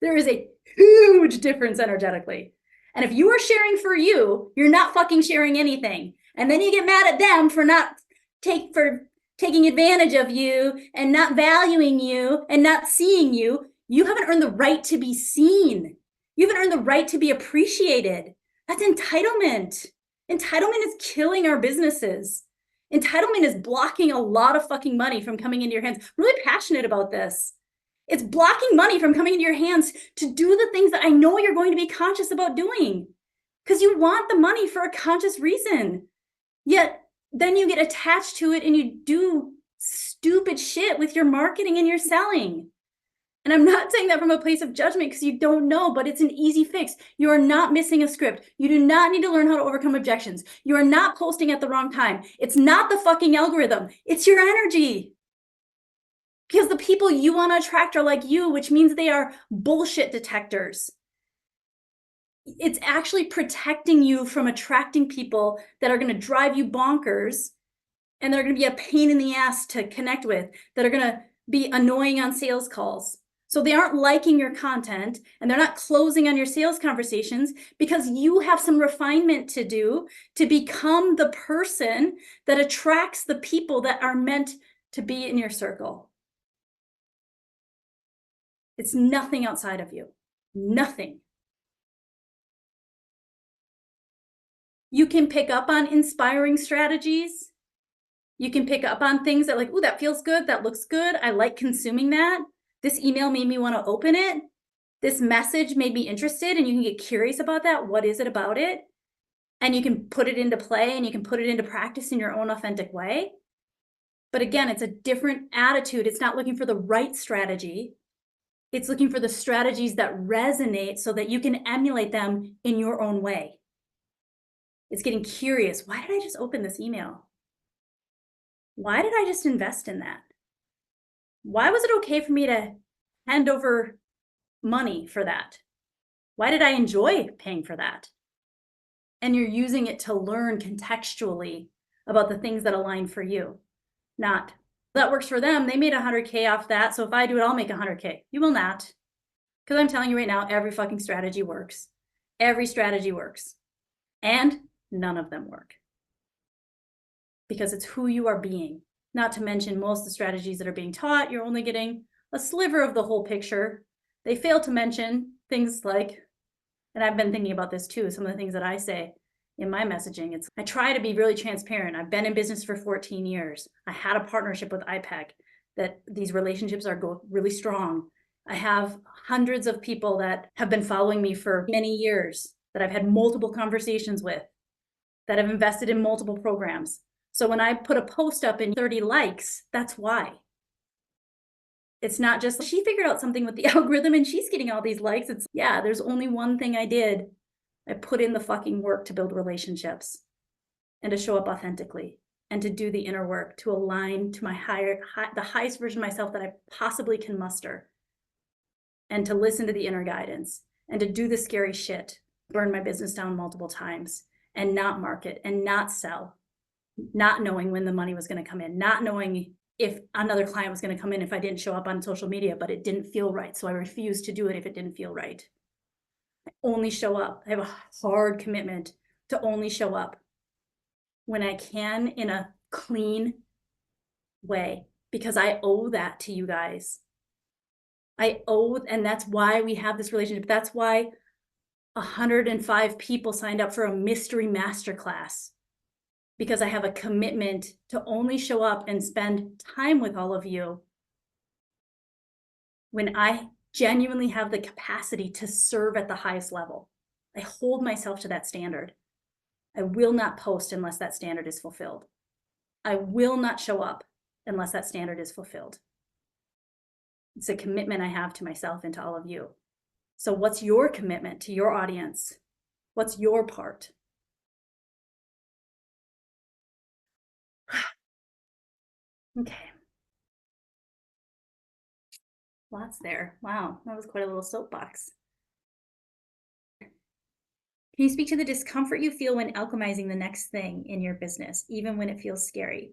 There is a huge difference energetically. And if you are sharing for you, you're not fucking sharing anything. And then you get mad at them for taking advantage of you and not valuing you and not seeing you. You haven't earned the right to be seen. You haven't earned the right to be appreciated. That's entitlement. Entitlement is killing our businesses. Entitlement is blocking a lot of fucking money from coming into your hands. I'm really passionate about this. It's blocking money from coming into your hands to do the things that I know you're going to be conscious about doing because you want the money for a conscious reason. Yet then you get attached to it and you do stupid shit with your marketing and your selling. And I'm not saying that from a place of judgment because you don't know, but it's an easy fix. You are not missing a script. You do not need to learn how to overcome objections. You are not posting at the wrong time. It's not the fucking algorithm. It's your energy. Because the people you want to attract are like you, which means they are bullshit detectors. It's actually protecting you from attracting people that are going to drive you bonkers and they're going to be a pain in the ass to connect with, that are going to be annoying on sales calls. So they aren't liking your content and they're not closing on your sales conversations because you have some refinement to do to become the person that attracts the people that are meant to be in your circle. It's nothing outside of you. Nothing. You can pick up on inspiring strategies. You can pick up on things that like, ooh, that feels good. That looks good. I like consuming that. This email made me want to open it. This message made me interested, and you can get curious about that. What is it about it? And you can put it into play and you can put it into practice in your own authentic way. But again, it's a different attitude. It's not looking for the right strategy. It's looking for the strategies that resonate so that you can emulate them in your own way. It's getting curious. Why did I just open this email? Why did I just invest in that? Why was it okay for me to hand over money for that? Why did I enjoy paying for that? And you're using it to learn contextually about the things that align for you. Not, that works for them. They made 100K off that. So if I do it, I'll make 100K. You will not. Because I'm telling you right now, every fucking strategy works. Every strategy works. And none of them work. Because it's who you are being. Not to mention most of the strategies that are being taught, you're only getting a sliver of the whole picture. They fail to mention things like, and I've been thinking about this too, some of the things that I say in my messaging. I try to be really transparent. I've been in business for 14 years. I had a partnership with IPEC that these relationships are really strong. I have hundreds of people that have been following me for many years, that I've had multiple conversations with, that have invested in multiple programs. So when I put a post up in 30 likes, that's why. It's not just she figured out something with the algorithm and she's getting all these likes. It's, yeah, there's only one thing I did. I put in the fucking work to build relationships and to show up authentically and to do the inner work, to align to the highest version of myself that I possibly can muster, and to listen to the inner guidance and to do the scary shit, burn my business down multiple times and not market and not sell, not knowing when the money was going to come in, not knowing if another client was going to come in if I didn't show up on social media, but it didn't feel right. So I refused to do it if it didn't feel right. I only show up. I have a hard commitment to only show up when I can in a clean way, because I owe that to you guys. I owe, and that's why we have this relationship. That's why 105 people signed up for a Mystery Masterclass. because I have a commitment to only show up and spend time with all of you when I genuinely have the capacity to serve at the highest level. I hold myself to that standard. I will not post unless that standard is fulfilled. I will not show up unless that standard is fulfilled. It's a commitment I have to myself and to all of you. So what's your commitment to your audience? What's your part? Okay. Lots there. Wow, that was quite a little soapbox. Can you speak to the discomfort you feel when alchemizing the next thing in your business, even when it feels scary?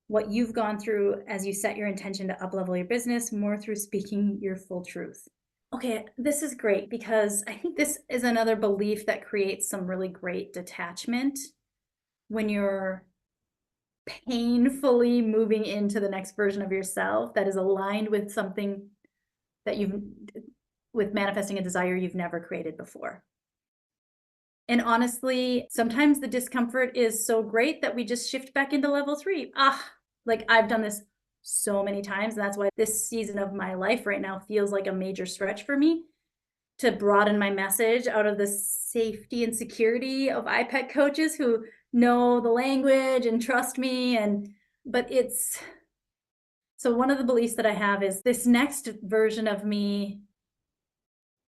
What you've gone through as you set your intention to uplevel your business more through speaking your full truth. Okay, this is great because I think this is another belief that creates some really great detachment when you're painfully moving into the next version of yourself that is aligned with something that with manifesting a desire you've never created before. And honestly, sometimes the discomfort is so great that we just shift back into level 3. Like I've done this so many times. And that's why this season of my life right now feels like a major stretch for me to broaden my message out of the safety and security of IPEC coaches who know the language and trust me. But so one of the beliefs that I have is this next version of me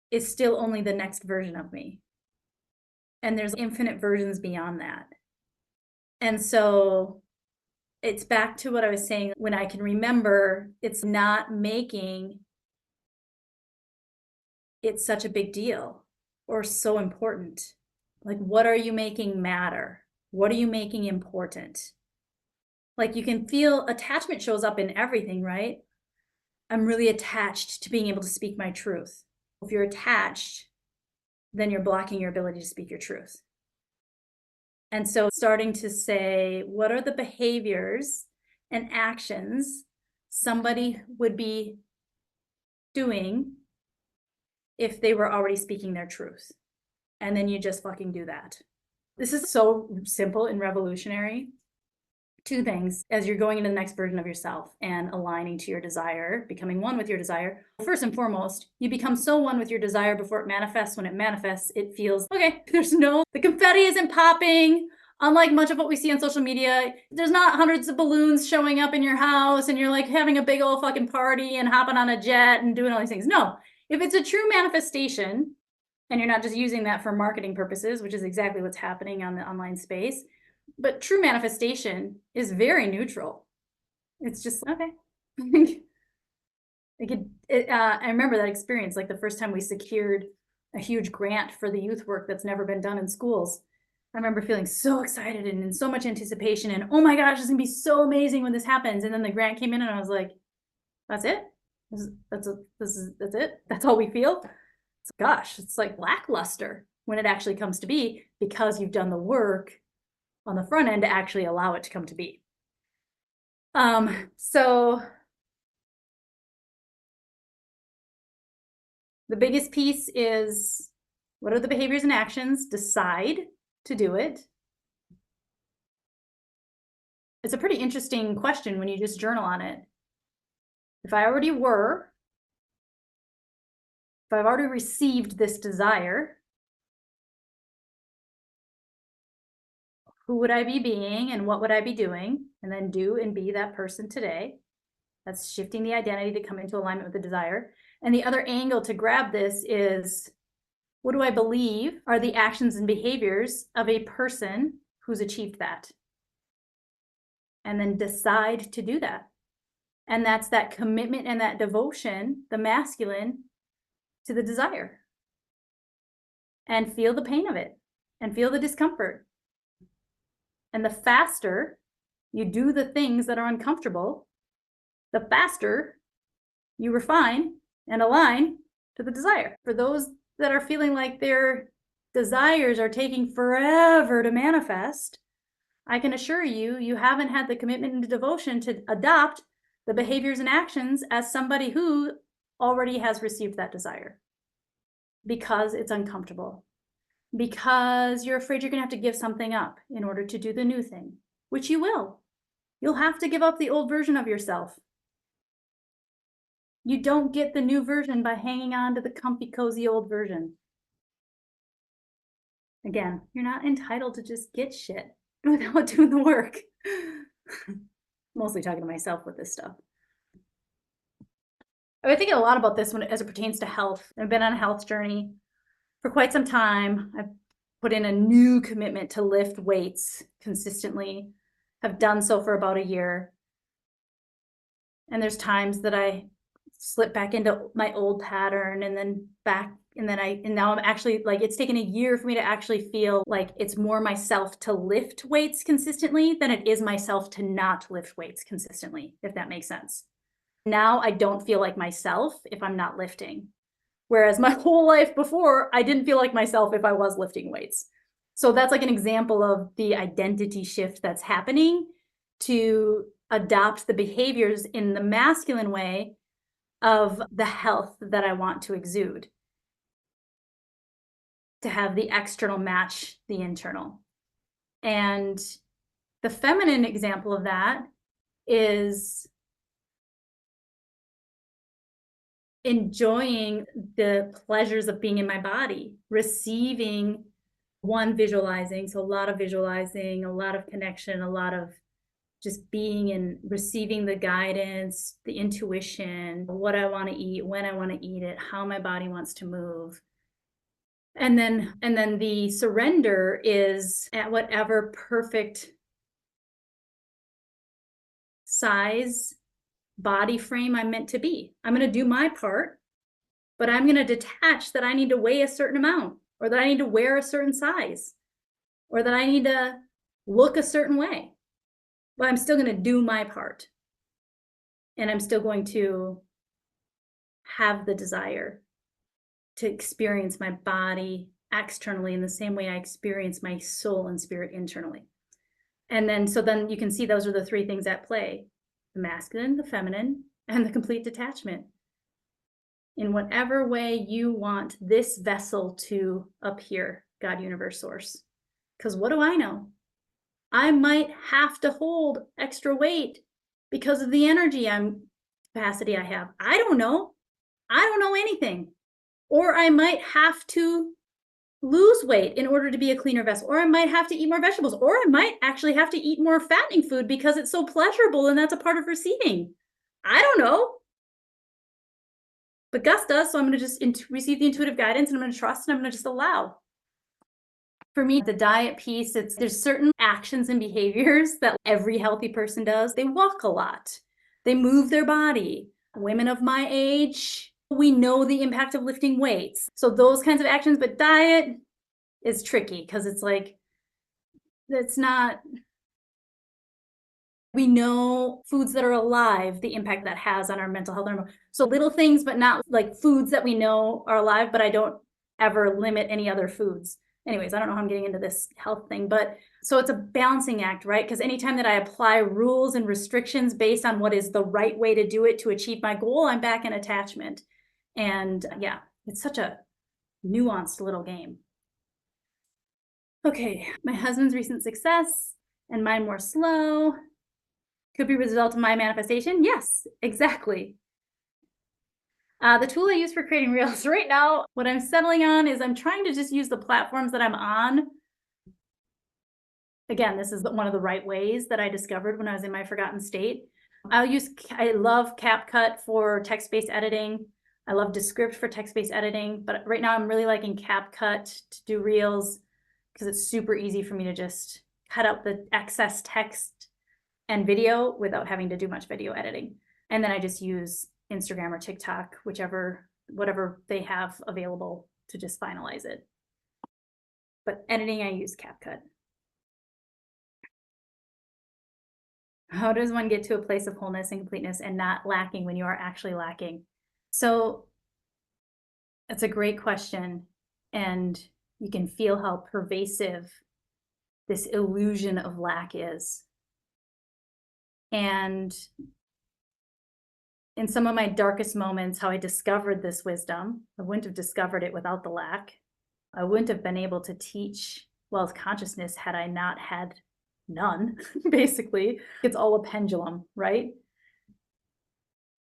is still only the next version of me. And there's infinite versions beyond that. And so it's back to what I was saying, when I can remember, it's not making it such a big deal or so important. Like, what are you making matter? What are you making important? Like, you can feel attachment shows up in everything, right? I'm really attached to being able to speak my truth. If you're attached, then you're blocking your ability to speak your truth. And so starting to say, what are the behaviors and actions somebody would be doing if they were already speaking their truth? And then you just fucking do that. This is so simple and revolutionary. Two things as you're going into the next version of yourself and aligning to your desire, becoming one with your desire. First and foremost, you become so one with your desire before it manifests. When it manifests, it feels okay. The confetti isn't popping. Unlike much of what we see on social media, there's not hundreds of balloons showing up in your house and you're like having a big old fucking party and hopping on a jet and doing all these things. No, if it's a true manifestation and you're not just using that for marketing purposes, which is exactly what's happening on the online space, but true manifestation is very neutral. It's just, okay. I remember that experience, like the first time we secured a huge grant for the youth work that's never been done in schools. I remember feeling so excited and in so much anticipation and, oh my gosh, it's gonna be so amazing when this happens. And then the grant came in and I was like, that's it? That's it? That's all we feel? Gosh, it's like lackluster when it actually comes to be, because you've done the work on the front end to actually allow it to come to be. So the biggest piece is, what are the behaviors and actions? Decide to do it. It's a pretty interesting question when you just journal on it. If I've already received this desire, who would I be being and what would I be doing? And then do and be that person today. That's shifting the identity to come into alignment with the desire. And the other angle to grab this is, what do I believe are the actions and behaviors of a person who's achieved that? And then decide to do that. And that's that commitment and that devotion, the masculine, to the desire. And feel the pain of it and feel the discomfort. And the faster you do the things that are uncomfortable, the faster you refine and align to the desire. For those that are feeling like their desires are taking forever to manifest, I can assure you, you haven't had the commitment and devotion to adopt the behaviors and actions as somebody who already has received that desire, because it's uncomfortable, because you're afraid you're going to have to give something up in order to do the new thing. which you will. You'll have to give up the old version of yourself. You don't get the new version by hanging on to the comfy, cozy old version. Again, you're not entitled to just get shit without doing the work. Mostly talking to myself with this stuff. I've been thinking a lot about this as it pertains to health. I've been on a health journey for quite some time. I've put in a new commitment to lift weights consistently. I've done so for about a year. And there's times that I slip back into my old pattern and then back, and now I'm actually like, it's taken a year for me to actually feel like it's more myself to lift weights consistently than it is myself to not lift weights consistently, if that makes sense. Now I don't feel like myself if I'm not lifting. Whereas my whole life before, I didn't feel like myself if I was lifting weights. So that's like an example of the identity shift that's happening to adopt the behaviors in the masculine way of the health that I want to exude, to have the external match the internal. And the feminine example of that is enjoying the pleasures of being in my body, receiving, visualizing. So a lot of visualizing, a lot of connection, a lot of just being and receiving the guidance, the intuition, what I want to eat, when I want to eat it, how my body wants to move. And then the surrender is at whatever perfect size body frame I'm meant to be. I'm going to do my part, but I'm going to detach that I need to weigh a certain amount, or that I need to wear a certain size, or that I need to look a certain way. But I'm still going to do my part. And I'm still going to have the desire to experience my body externally in the same way I experience my soul and spirit internally. And then you can see those are the three things at play: the masculine, the feminine, and the complete detachment. In whatever way you want this vessel to appear, God, universe, source. Because what do I know? I might have to hold extra weight because of the energy capacity I have. I don't know. I don't know anything. Or I might have to lose weight in order to be a cleaner vessel. Or I might have to eat more vegetables. Or I might actually have to eat more fattening food because it's so pleasurable and that's a part of receiving. I don't know. But Gus does, so I'm going to just receive the intuitive guidance, and I'm going to trust, and I'm going to just allow. For me, the diet piece, there's certain actions and behaviors that every healthy person does. They walk a lot. They move their body. Women of my age, we know the impact of lifting weights. So those kinds of actions, but diet is tricky because it's like, it's not, we know foods that are alive, the impact that has on our mental health. So little things, but not like foods that we know are alive, but I don't ever limit any other foods. Anyways, I don't know how I'm getting into this health thing, but so it's a balancing act, right? Because anytime that I apply rules and restrictions based on what is the right way to do it to achieve my goal, I'm back in attachment. And yeah, it's such a nuanced little game. Okay, my husband's recent success and mine more slow could be a result of my manifestation. Yes, exactly. The tool I use for creating reels right now, what I'm settling on is I'm trying to just use the platforms that I'm on. Again, this is one of the right ways that I discovered when I was in my forgotten state. I love CapCut for text-based editing. I love Descript for text-based editing, but right now I'm really liking CapCut to do reels because it's super easy for me to just cut out the excess text and video without having to do much video editing. And then I just use Instagram or TikTok, whatever they have available to just finalize it. But editing, I use CapCut. How does one get to a place of wholeness and completeness and not lacking when you are actually lacking? So that's a great question. And you can feel how pervasive this illusion of lack is. And in some of my darkest moments, how I discovered this wisdom, I wouldn't have discovered it without the lack. I wouldn't have been able to teach wealth consciousness had I not had none, basically. It's all a pendulum, right?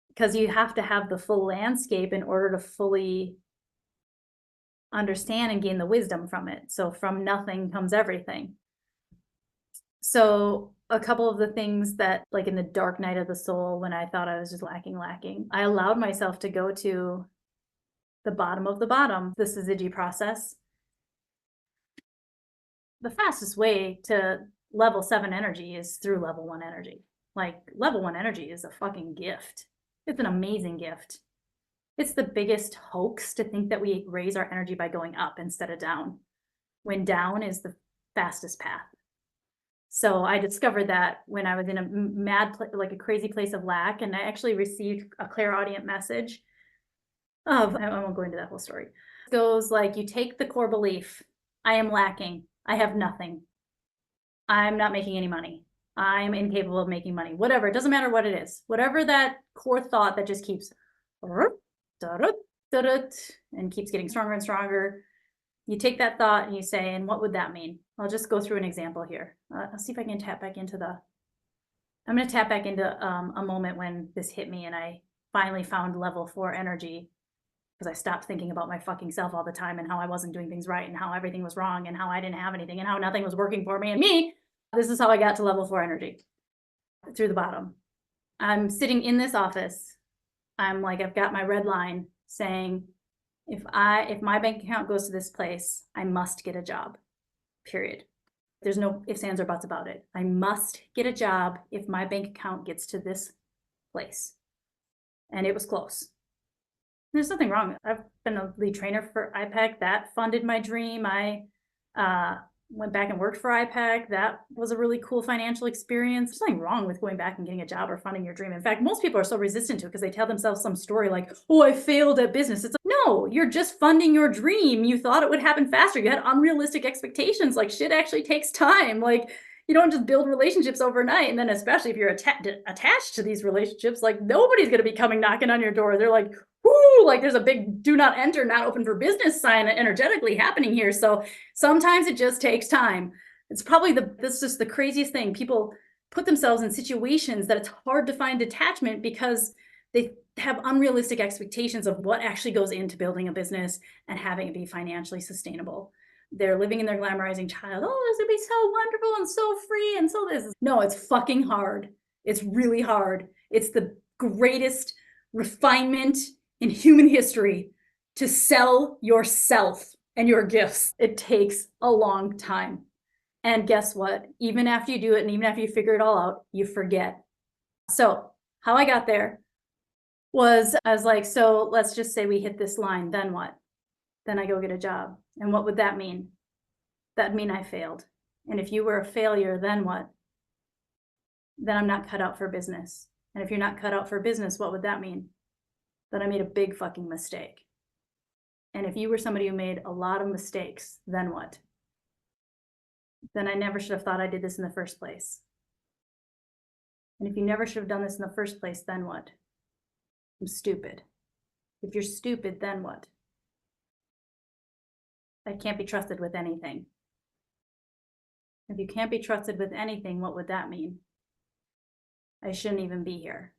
Because you have to have the full landscape in order to fully understand and gain the wisdom from it. So from nothing comes everything. So a couple of the things that, like in the dark night of the soul, when I thought I was just lacking, I allowed myself to go to the bottom of the bottom, the syzygy process. The fastest way to level 7 energy is through level 1 energy. Like level 1 energy is a fucking gift. It's an amazing gift. It's the biggest hoax to think that we raise our energy by going up instead of down, when down is the fastest path. So I discovered that when I was in a like a crazy place of lack, and I actually received a clairaudient message of, I won't go into that whole story. It goes like, you take the core belief, I am lacking, I have nothing, I'm not making any money, I'm incapable of making money, whatever, it doesn't matter what it is, whatever that core thought that just keeps and keeps getting stronger and stronger. You take that thought and you say, and what would that mean? I'll just go through an example here. I'll see if I can tap back into I'm going to tap back into a moment when this hit me and I finally found level 4 energy, because I stopped thinking about my fucking self all the time and how I wasn't doing things right and how everything was wrong and how I didn't have anything and how nothing was working for me and me. This is how I got to level 4 energy, through the bottom. I'm sitting in this office. I'm like, I've got my red line saying, if my bank account goes to this place, I must get a job, period. There's no ifs, ands, or buts about it. I must get a job if my bank account gets to this place. And it was close. There's nothing wrong. I've been a lead trainer for IPEC. That funded my dream. I went back and worked for IPEC. That was a really cool financial experience. There's nothing wrong with going back and getting a job or funding your dream. In fact, most people are so resistant to it because they tell themselves some story like, oh, I failed at business. It's like, no, you're just funding your dream. You thought it would happen faster. You had unrealistic expectations. Like, shit actually takes time. Like, you don't just build relationships overnight. And then especially if you're attached to these relationships, like nobody's going to be coming knocking on your door. They're like, whoo, like there's a big do not enter, not open for business sign energetically happening here. So sometimes it just takes time. It's probably that's just the craziest thing. People put themselves in situations that it's hard to find detachment because they have unrealistic expectations of what actually goes into building a business and having it be financially sustainable. They're living in their glamorizing child. Oh, this would be so wonderful and so free and so this. No, it's fucking hard. It's really hard. It's the greatest refinement in human history to sell yourself and your gifts. It takes a long time. And guess what? Even after you do it and even after you figure it all out, you forget. So how I got there was, I was like, so let's just say we hit this line, then what? Then I go get a job. And what would that mean? That'd mean I failed. And if you were a failure, then what? Then I'm not cut out for business. And if you're not cut out for business, what would that mean? That I made a big fucking mistake. And if you were somebody who made a lot of mistakes, then what? Then I never should have thought I did this in the first place. And if you never should have done this in the first place, then what? I'm stupid. If you're stupid, then what? I can't be trusted with anything. If you can't be trusted with anything, what would that mean? I shouldn't even be here.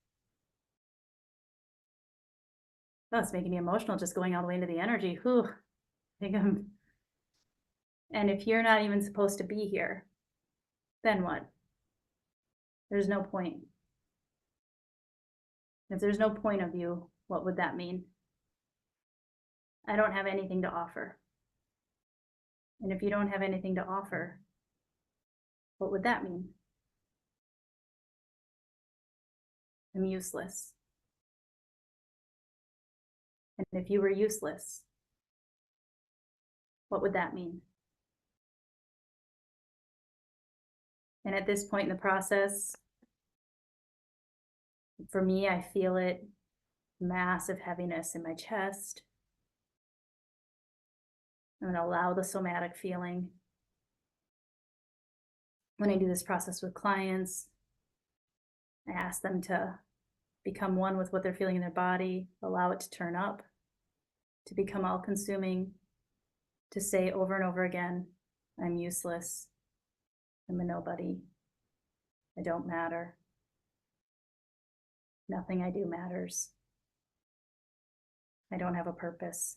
Oh, it's making me emotional just going all the way into the energy. Whew. I think I'm. And if you're not even supposed to be here, then what? There's no point. If there's no point of you, what would that mean? I don't have anything to offer. And if you don't have anything to offer, what would that mean? I'm useless. And if you were useless, what would that mean? And at this point in the process, for me, I feel it, massive heaviness in my chest. I'm going to allow the somatic feeling. When I do this process with clients, I ask them to become one with what they're feeling in their body, allow it to turn up, to become all-consuming, to say over and over again, I'm useless. I'm a nobody. I don't matter. Nothing I do matters. I don't have a purpose.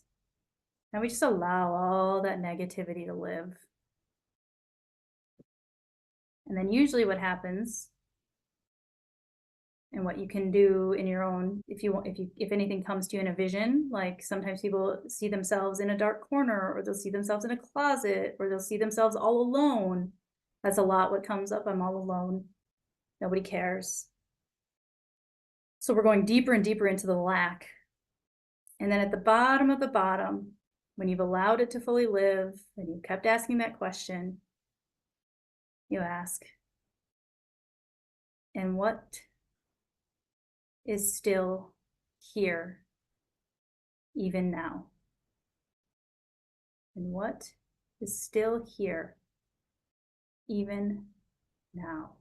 And we just allow all that negativity to live. And then usually what happens, and what you can do in your own, if anything comes to you in a vision, like sometimes people see themselves in a dark corner, or they'll see themselves in a closet, or they'll see themselves all alone. That's a lot what comes up. I'm all alone. Nobody cares. So we're going deeper and deeper into the lack. And then at the bottom of the bottom, when you've allowed it to fully live and you kept asking that question, you ask, and what is still here even now? And what is still here even now?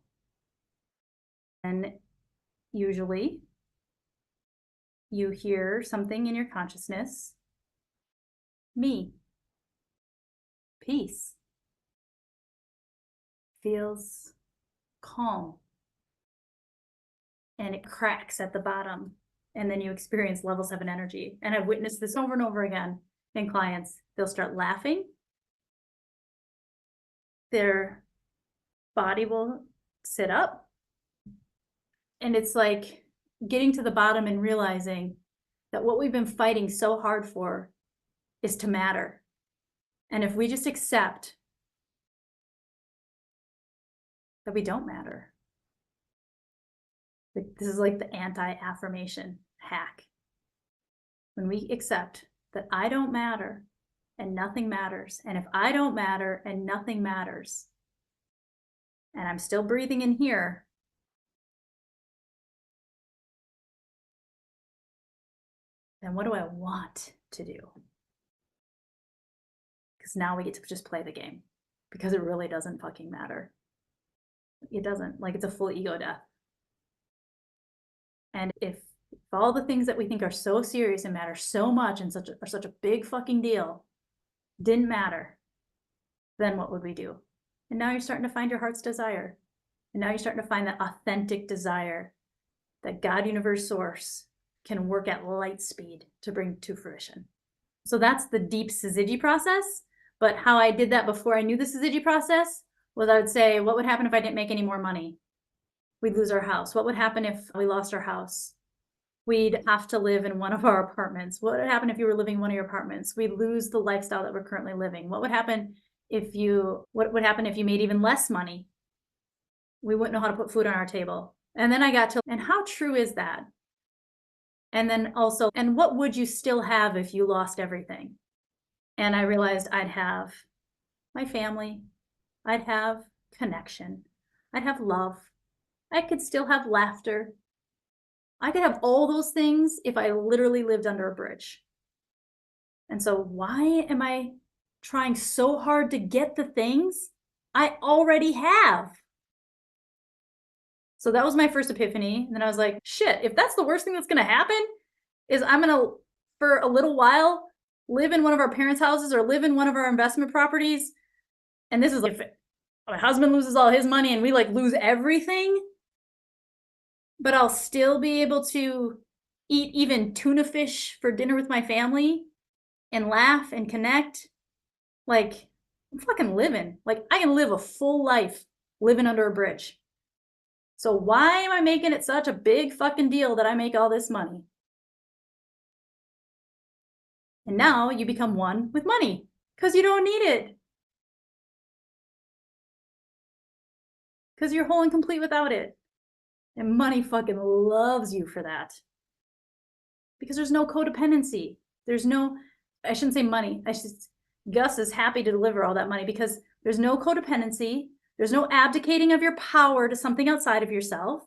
And usually you hear something in your consciousness, me, peace, feels calm, and it cracks at the bottom. And then you experience level 7 energy. And I've witnessed this over and over again in clients. They'll start laughing. Their body will sit up. And it's like getting to the bottom and realizing that what we've been fighting so hard for is to matter. And if we just accept that we don't matter, this is like the anti-affirmation hack. When we accept that I don't matter and nothing matters, and if I don't matter and nothing matters, and I'm still breathing in here, then what do I want to do? Because now we get to just play the game, because it really doesn't fucking matter. It doesn't. Like, it's a full ego death. And if all the things that we think are so serious and matter so much and are such a big fucking deal didn't matter, then what would we do? And now you're starting to find your heart's desire. And now you're starting to find that authentic desire that God, universe, source can work at light speed to bring to fruition. So that's the deep syzygy process. But how I did that before I knew the syzygy process was, I would say, what would happen if I didn't make any more money? We'd lose our house. What would happen if we lost our house? We'd have to live in one of our apartments. What would happen if you were living in one of your apartments? We'd lose the lifestyle that we're currently living. What would happen if you made even less money? We wouldn't know how to put food on our table. And then I got to, and how true is that? And then also, and what would you still have if you lost everything? And I realized I'd have my family, I'd have connection, I'd have love, I could still have laughter. I could have all those things if I literally lived under a bridge. And so why am I trying so hard to get the things I already have? So that was my first epiphany. And then I was like, shit, if that's the worst thing that's going to happen, is I'm going to, for a little while, live in one of our parents' houses or live in one of our investment properties. And this is like, if my husband loses all his money and we like lose everything, but I'll still be able to eat even tuna fish for dinner with my family and laugh and connect. Like, I'm fucking living. Like, I can live a full life living under a bridge. So why am I making it such a big fucking deal that I make all this money? And now you become one with money because you don't need it. Because you're whole and complete without it. And money fucking loves you for that. Because there's no codependency. There's no, I shouldn't say money. Gus is happy to deliver all that money because there's no codependency. There's no abdicating of your power to something outside of yourself.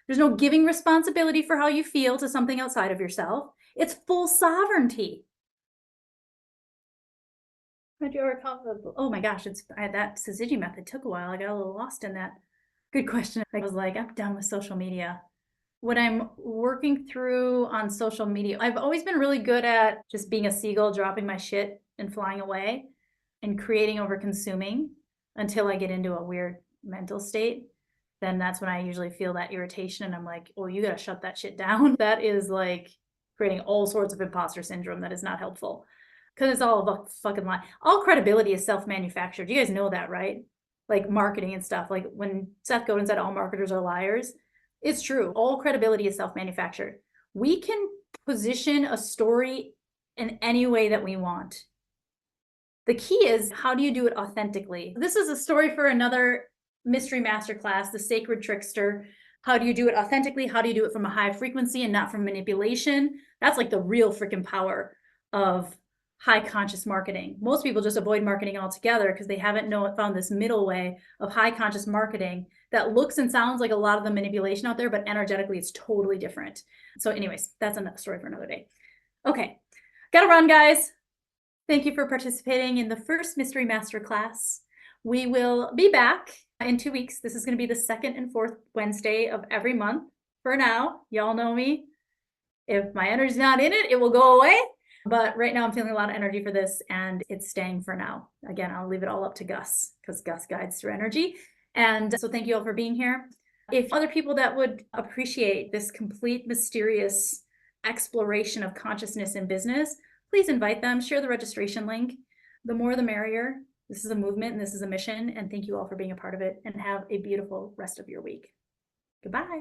There's no giving responsibility for how you feel to something outside of yourself. It's full sovereignty. Oh my gosh, that syzygy method took a while. I got a little lost in that. Good question. I was like, I'm done with social media. When I'm working through on social media, I've always been really good at just being a seagull, dropping my shit and flying away and creating over consuming until I get into a weird mental state, then that's when I usually feel that irritation and I'm like, oh, you got to shut that shit down. That is like creating all sorts of imposter syndrome that is not helpful because it's all a fucking lie. All credibility is self-manufactured. You guys know that, right? Like marketing and stuff. Like when Seth Godin said all marketers are liars, it's true. All credibility is self-manufactured. We can position a story in any way that we want. The key is, how do you do it authentically? This is a story for another Mystery Masterclass, The Sacred Trickster. How do you do it authentically? How do you do it from a high frequency and not from manipulation? That's like the real freaking power of high conscious marketing. Most people just avoid marketing altogether because they haven't found this middle way of high conscious marketing that looks and sounds like a lot of the manipulation out there, but energetically it's totally different. So anyways, that's another story for another day. Okay, gotta run, guys. Thank you for participating in the first Mystery Masterclass. We will be back in 2 weeks. This is going to be the second and fourth Wednesday of every month. For now, y'all know me. If my energy's not in it, it will go away. But right now I'm feeling a lot of energy for this and it's staying for now. Again, I'll leave it all up to Gus because Gus guides through energy. And so thank you all for being here. If other people that would appreciate this complete mysterious exploration of consciousness in business, please invite them, share the registration link. The more the merrier. This is a movement and this is a mission. And thank you all for being a part of it and have a beautiful rest of your week. Goodbye.